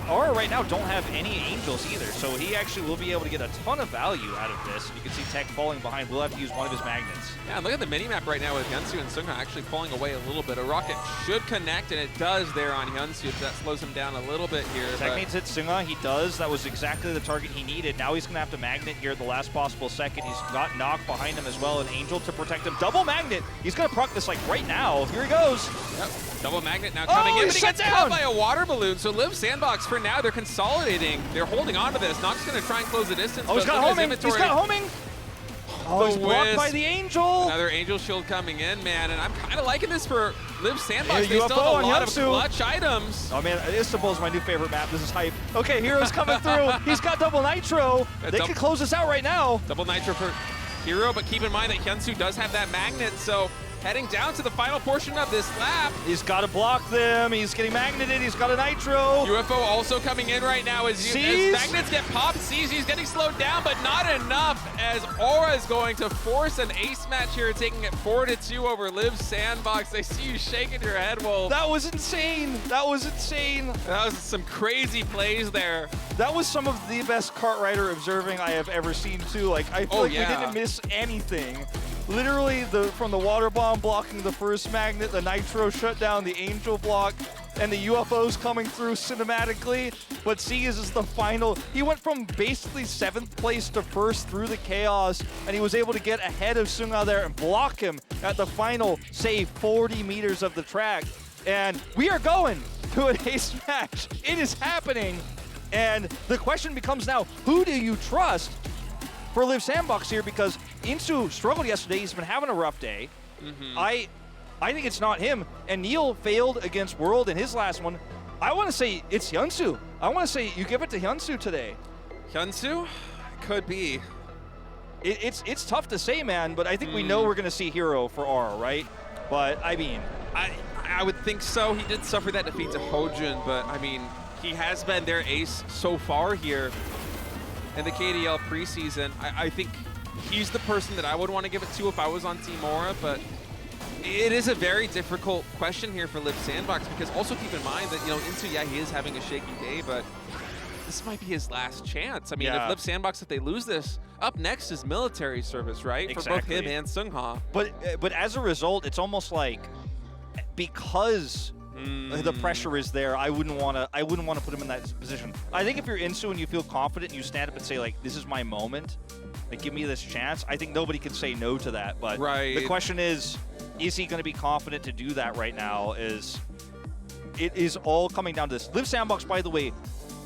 Aura right now don't have any angels either, so he actually will be able to get a ton of value out of this. You can see Tech falling behind. Will have to use one of his magnets. Yeah, and look at the mini-map right now with Hyunsu and Sunga actually pulling away a little bit. A rocket should connect, and it does there on Hyunsu. That slows him down a little bit here. Tech needs hit Sunga. He does. That was exactly the target he needed. Now he's going to have to magnet here at the last possible second. He's got Knock behind him as well, an Angel to protect him. Double magnet. He's going to proc this like right now. Here he goes. Yep. Double magnet now coming in, but he gets caught by a water balloon. So Liiv SANDBOX for now, they're consolidating. They're holding on to this. Knock's going to try and close the distance. Oh, he's got homing. He's got homing. Oh, he's blocked by the Angel. Another Angel shield coming in, man. And I'm kind of liking this for Liiv SANDBOX. They still have a lot of clutch items. Oh, man, Istanbul is my new favorite map. This is hype. Okay, Hero's coming through. He's got double nitro. They can close this out right now. Double nitro for Hero, but keep in mind that Hyunsu does have that magnet, so heading down to the final portion of this lap. He's got to block them. He's getting magneted. He's got a nitro. UFO also coming in right now as magnets get popped. He's getting slowed down, but not enough as Aura is going to force an ace match here, taking it 4-2 over Liiv SANDBOX. I see you shaking your head, Wolf. That was insane. That was insane. That was some crazy plays there. That was some of the best Cartwriter observing I have ever seen, too. Like, I feel like we didn't miss anything. Literally, from the water bomb blocking the first magnet, the nitro shut down the Angel block, and the UFOs coming through cinematically. But Seas is the final. He went from basically 7th place to 1st through the chaos, and he was able to get ahead of Sunga there and block him at the final, say, 40 meters of the track. And we are going to an ace match. It is happening. And the question becomes now, who do you trust for Liiv SANDBOX here? Because Insu struggled yesterday. He's been having a rough day. I think it's not him. And NEAL failed against World in his last one. I want to say it's Hyunsu. I want to say you give it to Hyunsu today. Hyunsu? Could be. It's tough to say, man, but I think we know we're going to see Hero for Aura, right? But, I mean... I would think so. He did suffer that defeat to Hojin, but, I mean, he has been their ace so far here in the KDL preseason. I think he's the person that I would want to give it to if I was on Team Aura, but it is a very difficult question here for Liiv SANDBOX, because also keep in mind that, you know, Insu, yeah, he is having a shaky day, but this might be his last chance. I mean, if Liiv SANDBOX, if they lose this, up next is military service, right? Exactly. For both him and Seungha. But as a result, it's almost like because the pressure is there, I wouldn't want to put him in that position. I think if you're Insu and you feel confident and you stand up and say, like, this is my moment, like, give me this chance, I think nobody can say no to that. But the question is he going to be confident to do that right now? It is all coming down to this. Liiv SANDBOX, by the way,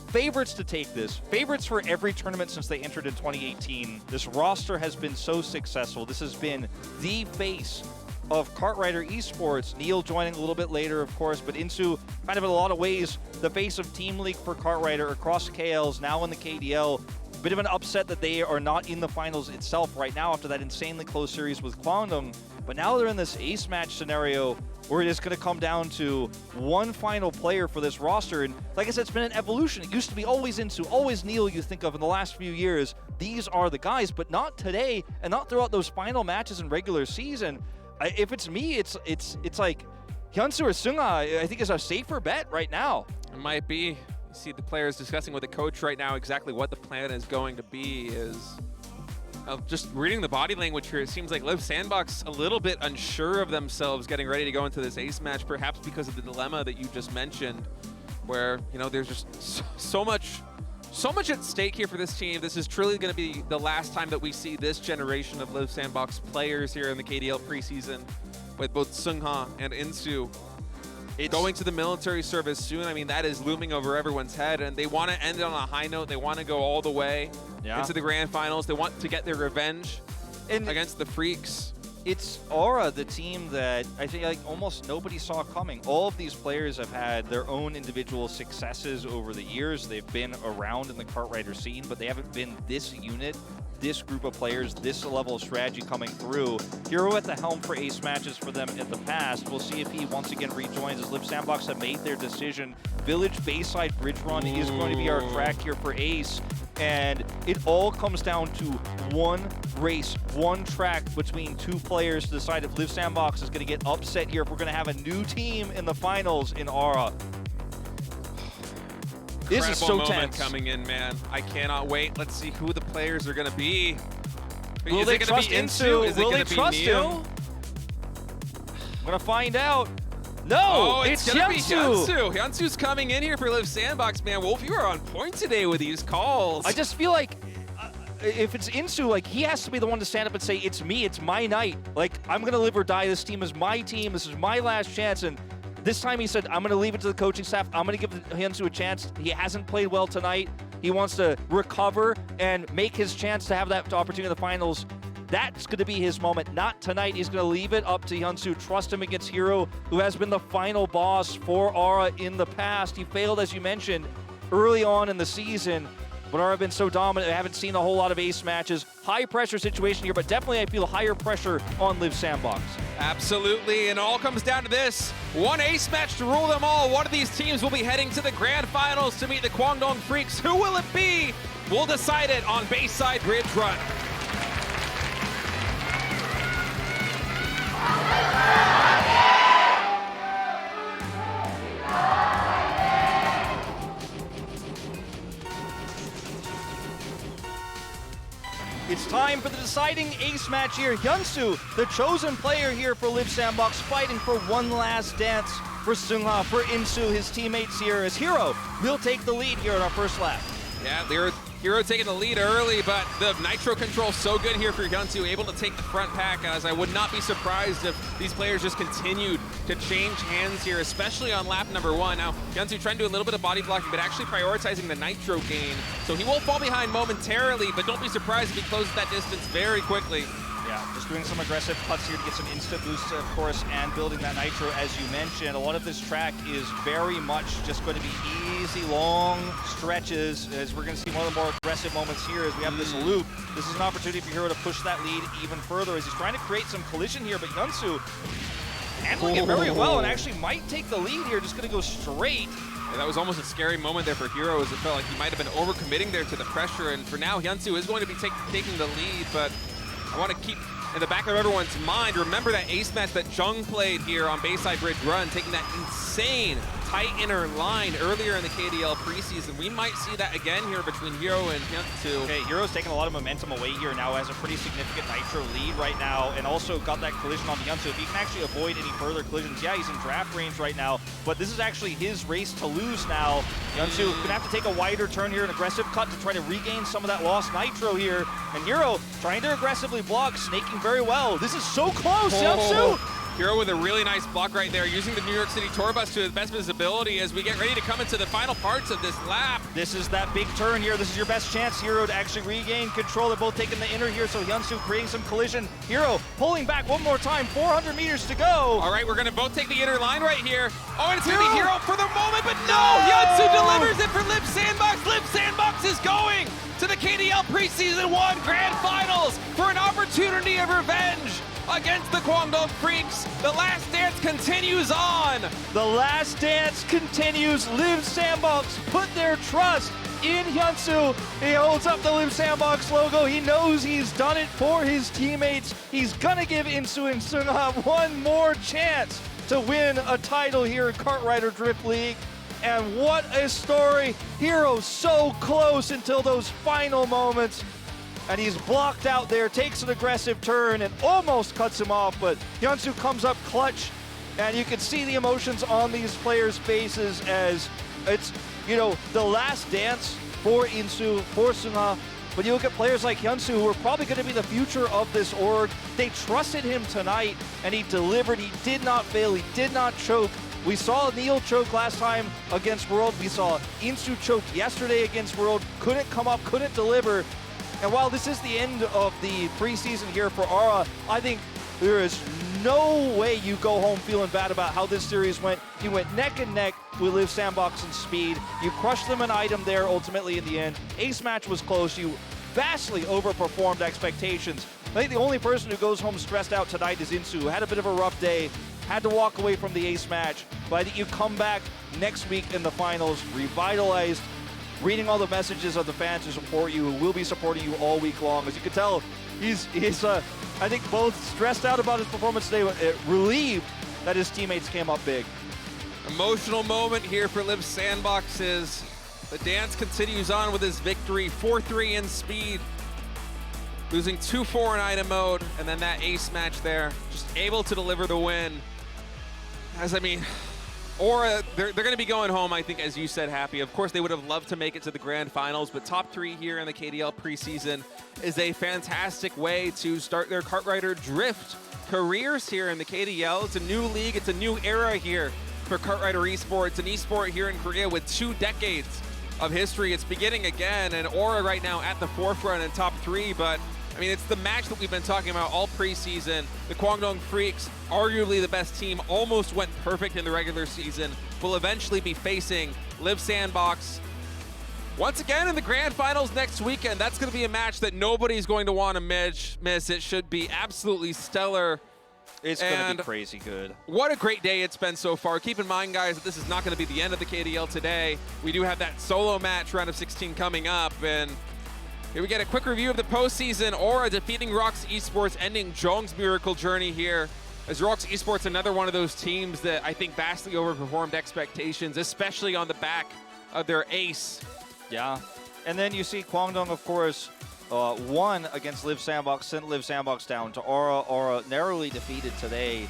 favorites to take this. Favorites for every tournament since they entered in 2018. This roster has been so successful. This has been the face of Kartrider Esports. NEAL joining a little bit later, of course, but Insu, kind of in a lot of ways, the face of Team League for Kartrider across KLs, now in the KDL. Bit of an upset that they are not in the finals itself right now after that insanely close series with Kwangdong. But now they're in this ace match scenario where it is going to come down to one final player for this roster. And like I said, it's been an evolution. It used to be always Insu, always NEAL you think of in the last few years. These are the guys, but not today and not throughout those final matches in regular season. If it's me, it's like Hyunsu or Seungha, I think, is a safer bet right now. It might be. You see the players discussing with the coach right now exactly what the plan is going to be. Just reading the body language here, it seems like Liiv SANDBOX a little bit unsure of themselves getting ready to go into this ace match, perhaps because of the dilemma that you just mentioned, where, you know, there's just so much at stake here for this team. This is truly going to be the last time that we see this generation of Liiv SANDBOX players here in the KDL preseason, with both Seungha and Insu going to the military service soon. I mean, that is looming over everyone's head, and they want to end it on a high note. They want to go all the way into the grand finals. They want to get their revenge against the Freaks. It's Aura, the team that I think like almost nobody saw coming. All of these players have had their own individual successes over the years. They've been around in the Kartrider scene, but they haven't been this unit, this group of players, this level of strategy coming through. Hero at the helm for ace matches for them in the past. We'll see if he once again rejoins as Liiv SANDBOX have made their decision. Village Bayside Bridge Run is going to be our track here for ace. And it all comes down to one race, one track between two players to decide if Liiv SANDBOX is going to get upset here, if we're going to have a new team in the finals in Aura. This is so tense. Coming in, man. I cannot wait. Let's see who the players are going to be. Will they trust Insu? Will they trust him? I'm going to find out. No, it's going to be Hyunsu. Hyunsu's coming in here for Liiv SANDBOX, man. Wolf, you are on point today with these calls. I just feel like if it's Insu, like, he has to be the one to stand up and say, it's me, it's my night. Like, I'm going to live or die. This team is my team. This is my last chance. And this time he said, I'm going to leave it to the coaching staff. I'm going to give Hyunsu a chance. He hasn't played well tonight. He wants to recover and make his chance to have that opportunity in the finals. That's going to be his moment, not tonight. He's going to leave it up to Hyunsu. Trust him against Hero, who has been the final boss for Aura in the past. He failed, as you mentioned, early on in the season. But Aura have been so dominant. I haven't seen a whole lot of ace matches. High pressure situation here, but definitely I feel higher pressure on Liiv SANDBOX. Absolutely, and it all comes down to this. One ace match to rule them all. One of these teams will be heading to the grand finals to meet the Kwangdong Freaks. Who will it be? We'll decide it on Bayside Bridge Run. It's time for the deciding ace match here. Hyunsu, the chosen player here for Liiv SANDBOX, fighting for one last dance for Seungha, for Insu, his teammates here, as Hero will take the lead here in our first lap. Yeah, Hero taking the lead early, but the nitro control so good here for Hyunsu, able to take the front pack, as I would not be surprised if these players just continued to change hands here, especially on lap number 1. Now, Hyunsu trying to do a little bit of body blocking, but actually prioritizing the nitro gain. So he will fall behind momentarily, but don't be surprised if he closes that distance very quickly. Yeah, just doing some aggressive cuts here to get some instant boosts, of course, and building that nitro, as you mentioned. A lot of this track is very much just going to be easy, long stretches, as we're going to see one of the more aggressive moments here as we have this loop. This is an opportunity for Hero to push that lead even further as he's trying to create some collision here, but Hyunsu handling it very well and actually might take the lead here, just going to go straight. Yeah, that was almost a scary moment there for Hero, as it felt like he might have been overcommitting there to the pressure, and for now, Hyunsu is going to be taking the lead, but I want to keep in the back of everyone's mind, remember that ace match that Jung played here on Bayside Bridge Run, taking that insane tight inner line earlier in the KDL preseason. We might see that again here between Hero and Hyunsu. Okay, Hero's taking a lot of momentum away here now, has a pretty significant nitro lead right now, and also got that collision on Hyunsu. If he can actually avoid any further collisions, yeah, he's in draft range right now, but this is actually his race to lose now. Hyunsu gonna have to take a wider turn here, an aggressive cut to try to regain some of that lost nitro here, and Hero trying to aggressively block, snaking very well. This is so close, Hyunsu! Hero with a really nice block right there, using the New York City tour bus to the best visibility as we get ready to come into the final parts of this lap. This is that big turn here. This is your best chance, Hero, to actually regain control. They're both taking the inner here, so Hyunsu creating some collision. Hero pulling back one more time, 400 meters to go. All right, we're gonna both take the inner line right here. Oh, and it's gonna be Hero for the moment, but no! Hyunsu delivers it for Liiv SANDBOX. Liiv SANDBOX is going to the KDL Preseason 1 Grand Finals for an opportunity of revenge against the Kwangdong Freaks. The last dance continues on. The last dance continues. Liiv SANDBOX put their trust in Hyunsu. He holds up the Liiv SANDBOX logo. He knows he's done it for his teammates. He's gonna give Insu and Sungha one more chance to win a title here in Kart Rider Drift League. And what a story. Hero so close until those final moments. And he's blocked out there, takes an aggressive turn and almost cuts him off, but Hyunsu comes up clutch, and you can see the emotions on these players' faces as it's, you know, the last dance for Insu, for Sungha. But you look at players like Hyunsu, who are probably going to be the future of this org. They trusted him tonight, and he delivered. He did not fail. He did not choke. We saw NEAL choke last time against World. We saw Insu choke yesterday against World. Couldn't come up, couldn't deliver. And while this is the end of the preseason here for Aura, I think there is no way you go home feeling bad about how this series went. You went neck and neck with Liiv SANDBOX and Speed. You crushed them an item there ultimately in the end. Ace match was close. You vastly overperformed expectations. I think the only person who goes home stressed out tonight is Insu, who had a bit of a rough day, had to walk away from the ace match. But I think you come back next week in the finals, revitalized, reading all the messages of the fans who support you, who will be supporting you all week long. As you can tell, he's I think both stressed out about his performance today, relieved that his teammates came up big. Emotional moment here for Liiv SANDBOX as the dance continues on with his victory, 4-3 in Speed, losing 2-4 in item mode, and then that ace match there, just able to deliver the win. As I mean, Aura, they're going to be going home, I think, as you said, happy. Of course, they would have loved to make it to the grand finals, but top 3 here in the KDL preseason is a fantastic way to start their Kart Rider Drift careers here in the KDL. It's a new league. It's a new era here for Kart Rider esports, an esport here in Korea with 2 decades of history. It's beginning again, and Aura right now at the forefront in top 3, but I mean, it's the match that we've been talking about all preseason. The Kwangdong Freaks, arguably the best team, almost went perfect in the regular season, will eventually be facing Liiv SANDBOX once again in the grand finals next weekend. That's going to be a match that nobody's going to want to miss. It should be absolutely stellar. It's going to be crazy good. What a great day it's been so far. Keep in mind, guys, that this is not going to be the end of the KDL today. We do have that solo match, round of 16, coming up, and here we get a quick review of the postseason. Aura defeating Rox Esports, ending Jong's miracle journey here. As Rox Esports, another one of those teams that I think vastly overperformed expectations, especially on the back of their ace. Yeah, and then you see Kwangdong, of course, won against Liiv SANDBOX, sent Liiv SANDBOX down to Aura. Aura narrowly defeated today.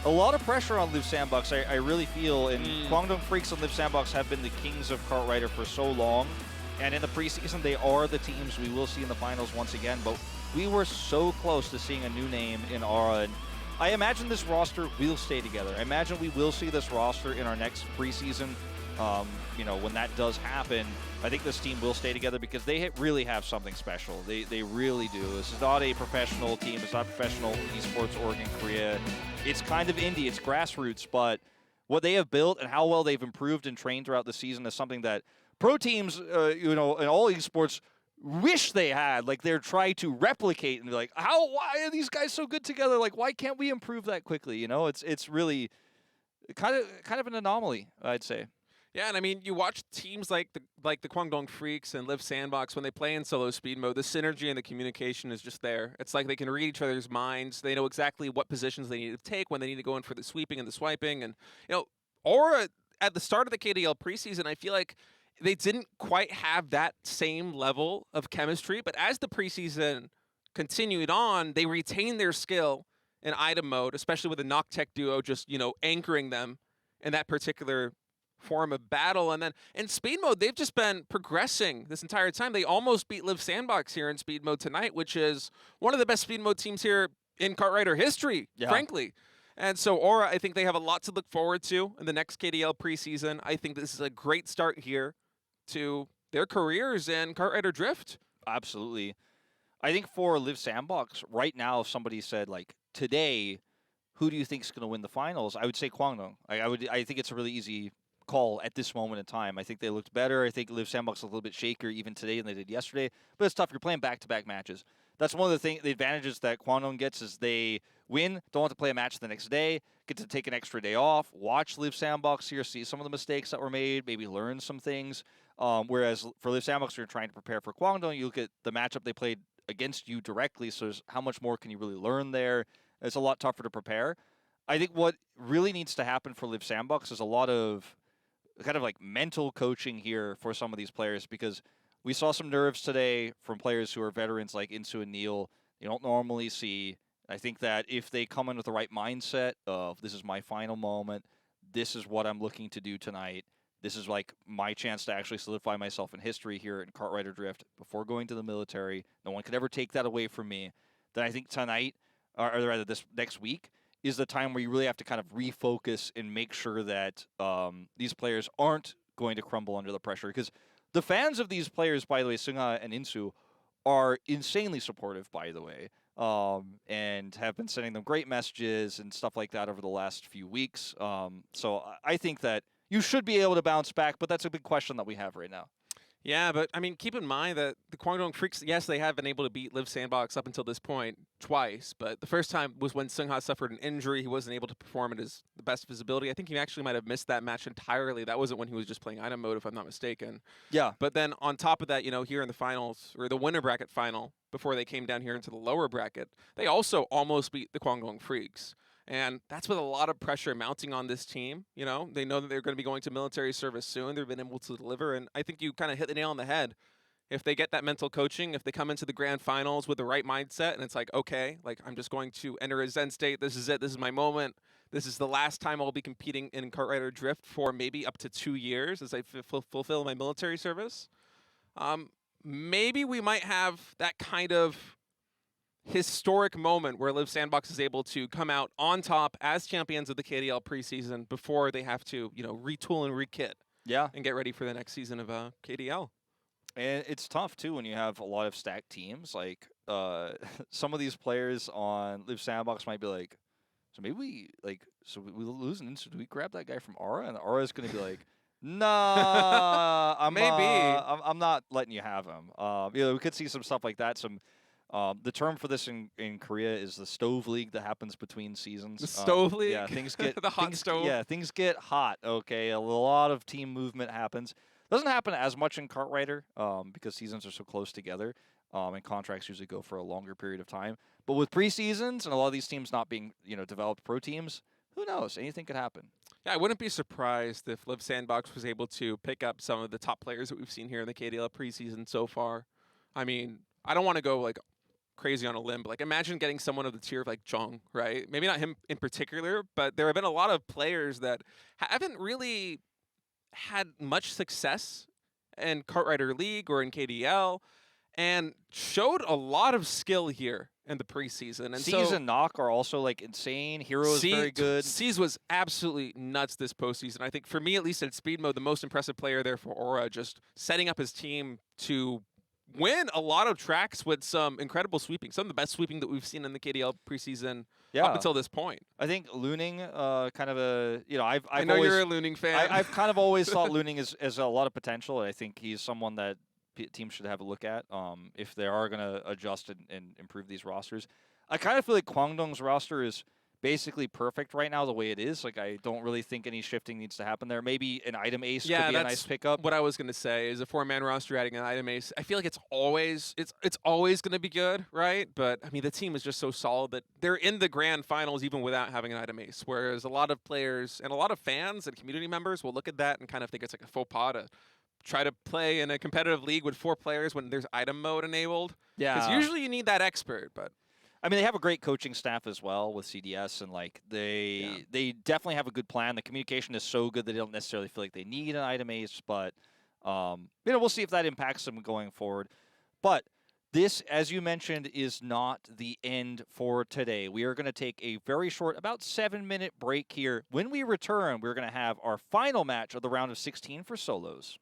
A lot of pressure on Liiv SANDBOX, I really feel, and Kwangdong Freaks and Liiv SANDBOX have been the kings of Kart Rider for so long. And in the preseason, they are the teams we will see in the finals once again. But we were so close to seeing a new name in Aura. And I imagine this roster will stay together. I imagine we will see this roster in our next preseason. When that does happen, I think this team will stay together because they really have something special. They really do. This is not a professional team. It's not professional esports org in Korea. It's kind of indie. It's grassroots. But what they have built and how well they've improved and trained throughout the season is something that pro teams, in all esports, wish they had. Like, they're trying to replicate and be like, why are these guys so good together? Like, why can't we improve that quickly? It's really kind of an anomaly, I'd say. Yeah, and I mean, you watch teams like the Kwangdong Freaks and Liiv SANDBOX when they play in solo speed mode. The synergy and the communication is just there. It's like they can read each other's minds. They know exactly what positions they need to take, when they need to go in for the sweeping and the swiping. And Aura at the start of the KDL preseason, I feel like they didn't quite have that same level of chemistry. But as the preseason continued on, they retained their skill in item mode, especially with the Noctech duo just anchoring them in that particular form of battle. And then in speed mode, they've just been progressing this entire time. They almost beat Liiv SANDBOX here in speed mode tonight, which is one of the best speed mode teams here in Kartrider history, frankly. And so Aura, I think they have a lot to look forward to in the next KDL preseason. I think this is a great start here to their careers in Kartrider Drift. Absolutely. I think for Liiv SANDBOX, right now, if somebody said, like, today, who do you think is going to win the finals? I would say Kwangdong. I think it's a really easy call at this moment in time. I think they looked better. I think Liiv SANDBOX a little bit shakier even today than they did yesterday. But it's tough. You're playing back-to-back matches. That's one of the advantages that Kwangdong gets is they win, don't have to play a match the next day, get to take an extra day off, watch Liiv SANDBOX here, see some of the mistakes that were made, maybe learn some things. Whereas for Liiv SANDBOX, you're trying to prepare for Kwangdong, you look at the matchup they played against you directly, so how much more can you really learn there? It's a lot tougher to prepare. I think what really needs to happen for Liiv SANDBOX is a lot of kind of like mental coaching here for some of these players, because we saw some nerves today from players who are veterans like Insu and NEAL. You don't normally see. I think that if they come in with the right mindset of, this is my final moment, this is what I'm looking to do tonight, this is like my chance to actually solidify myself in history here in Kartrider Drift before going to the military, no one could ever take that away from me, then I think tonight, or rather this next week, is the time where you really have to kind of refocus and make sure that these players aren't going to crumble under the pressure. Because the fans of these players, by the way, Sunga and Insu, are insanely supportive, by the way, and have been sending them great messages and stuff like that over the last few weeks. So I think that you should be able to bounce back, but that's a big question that we have right now. Yeah, but I mean, keep in mind that the Kwangdong Freaks, yes, they have been able to beat Liiv SANDBOX up until this point twice, but the first time was when Sungha suffered an injury. He wasn't able to perform at the best visibility. I think he actually might have missed that match entirely. That wasn't when he was just playing item mode, if I'm not mistaken. Yeah. But then on top of that, here in the finals, or the winner bracket final, before they came down here into the lower bracket, they also almost beat the Kwangdong Freaks. And that's with a lot of pressure mounting on this team. They know that they're going to be going to military service soon. They've been able to deliver. And I think you kind of hit the nail on the head. If they get that mental coaching, if they come into the grand finals with the right mindset, and it's like, okay, like, I'm just going to enter a Zen state. This is it. This is my moment. This is the last time I'll be competing in Kartrider Drift for maybe up to 2 years as I fulfill my military service. Maybe we might have that kind of historic moment where Liiv SANDBOX is able to come out on top as champions of the KDL preseason before they have to, retool and rekit. Yeah. And get ready for the next season of KDL. And it's tough, too, when you have a lot of stacked teams. Like, some of these players on Liiv SANDBOX might be like, so maybe we lose an instant. Do we grab that guy from Aura? And Aura's going to be like, nah, I'm not letting you have him. We could see some stuff like that. The term for this in Korea is the stove league that happens between seasons. The stove league? Yeah, things get the hot stove. Yeah, things get hot. Okay, a lot of team movement happens. Doesn't happen as much in Kartrider because seasons are so close together, and contracts usually go for a longer period of time. But with preseasons and a lot of these teams not being developed pro teams, who knows? Anything could happen. Yeah, I wouldn't be surprised if Liiv SANDBOX was able to pick up some of the top players that we've seen here in the KDL preseason so far. I mean, I don't want to go crazy on a limb, but imagine getting someone of the tier of Jong, right? Maybe not him in particular, but there have been a lot of players that haven't really had much success in Kartrider League or in KDL, and showed a lot of skill here in the preseason. And C's and Knock are also like insane. Hero is very good. C's was absolutely nuts this postseason. I think for me, at least at speed mode, the most impressive player there for Aura, just setting up his team to win a lot of tracks with some incredible sweeping. Some of the best sweeping that we've seen in the KDL preseason up until this point. I think Looning, kind of a, I know you're a Looning fan. I've kind of always thought Looning is a lot of potential. And I think he's someone that teams should have a look at if they are going to adjust and improve these rosters. I kind of feel like Kwangdong's roster is basically perfect right now the way it is. Like, I don't really think any shifting needs to happen there. Maybe an item ace could be a nice pickup. What I was going to say is a 4-man roster adding an item ace. I feel like it's always going to be good, right? But I mean, the team is just so solid that they're in the grand finals even without having an item ace. Whereas a lot of players and a lot of fans and community members will look at that and kind of think it's like a faux pas to try to play in a competitive league with 4 players when there's item mode enabled. Yeah. Because usually you need that expert, but I mean, they have a great coaching staff as well with CDS, and like they definitely have a good plan. The communication is so good that they don't necessarily feel like they need an item ace, but we'll see if that impacts them going forward. But this, as you mentioned, is not the end for today. We are going to take a very short, about 7-minute break here. When we return, we're going to have our final match of the round of 16 for solos.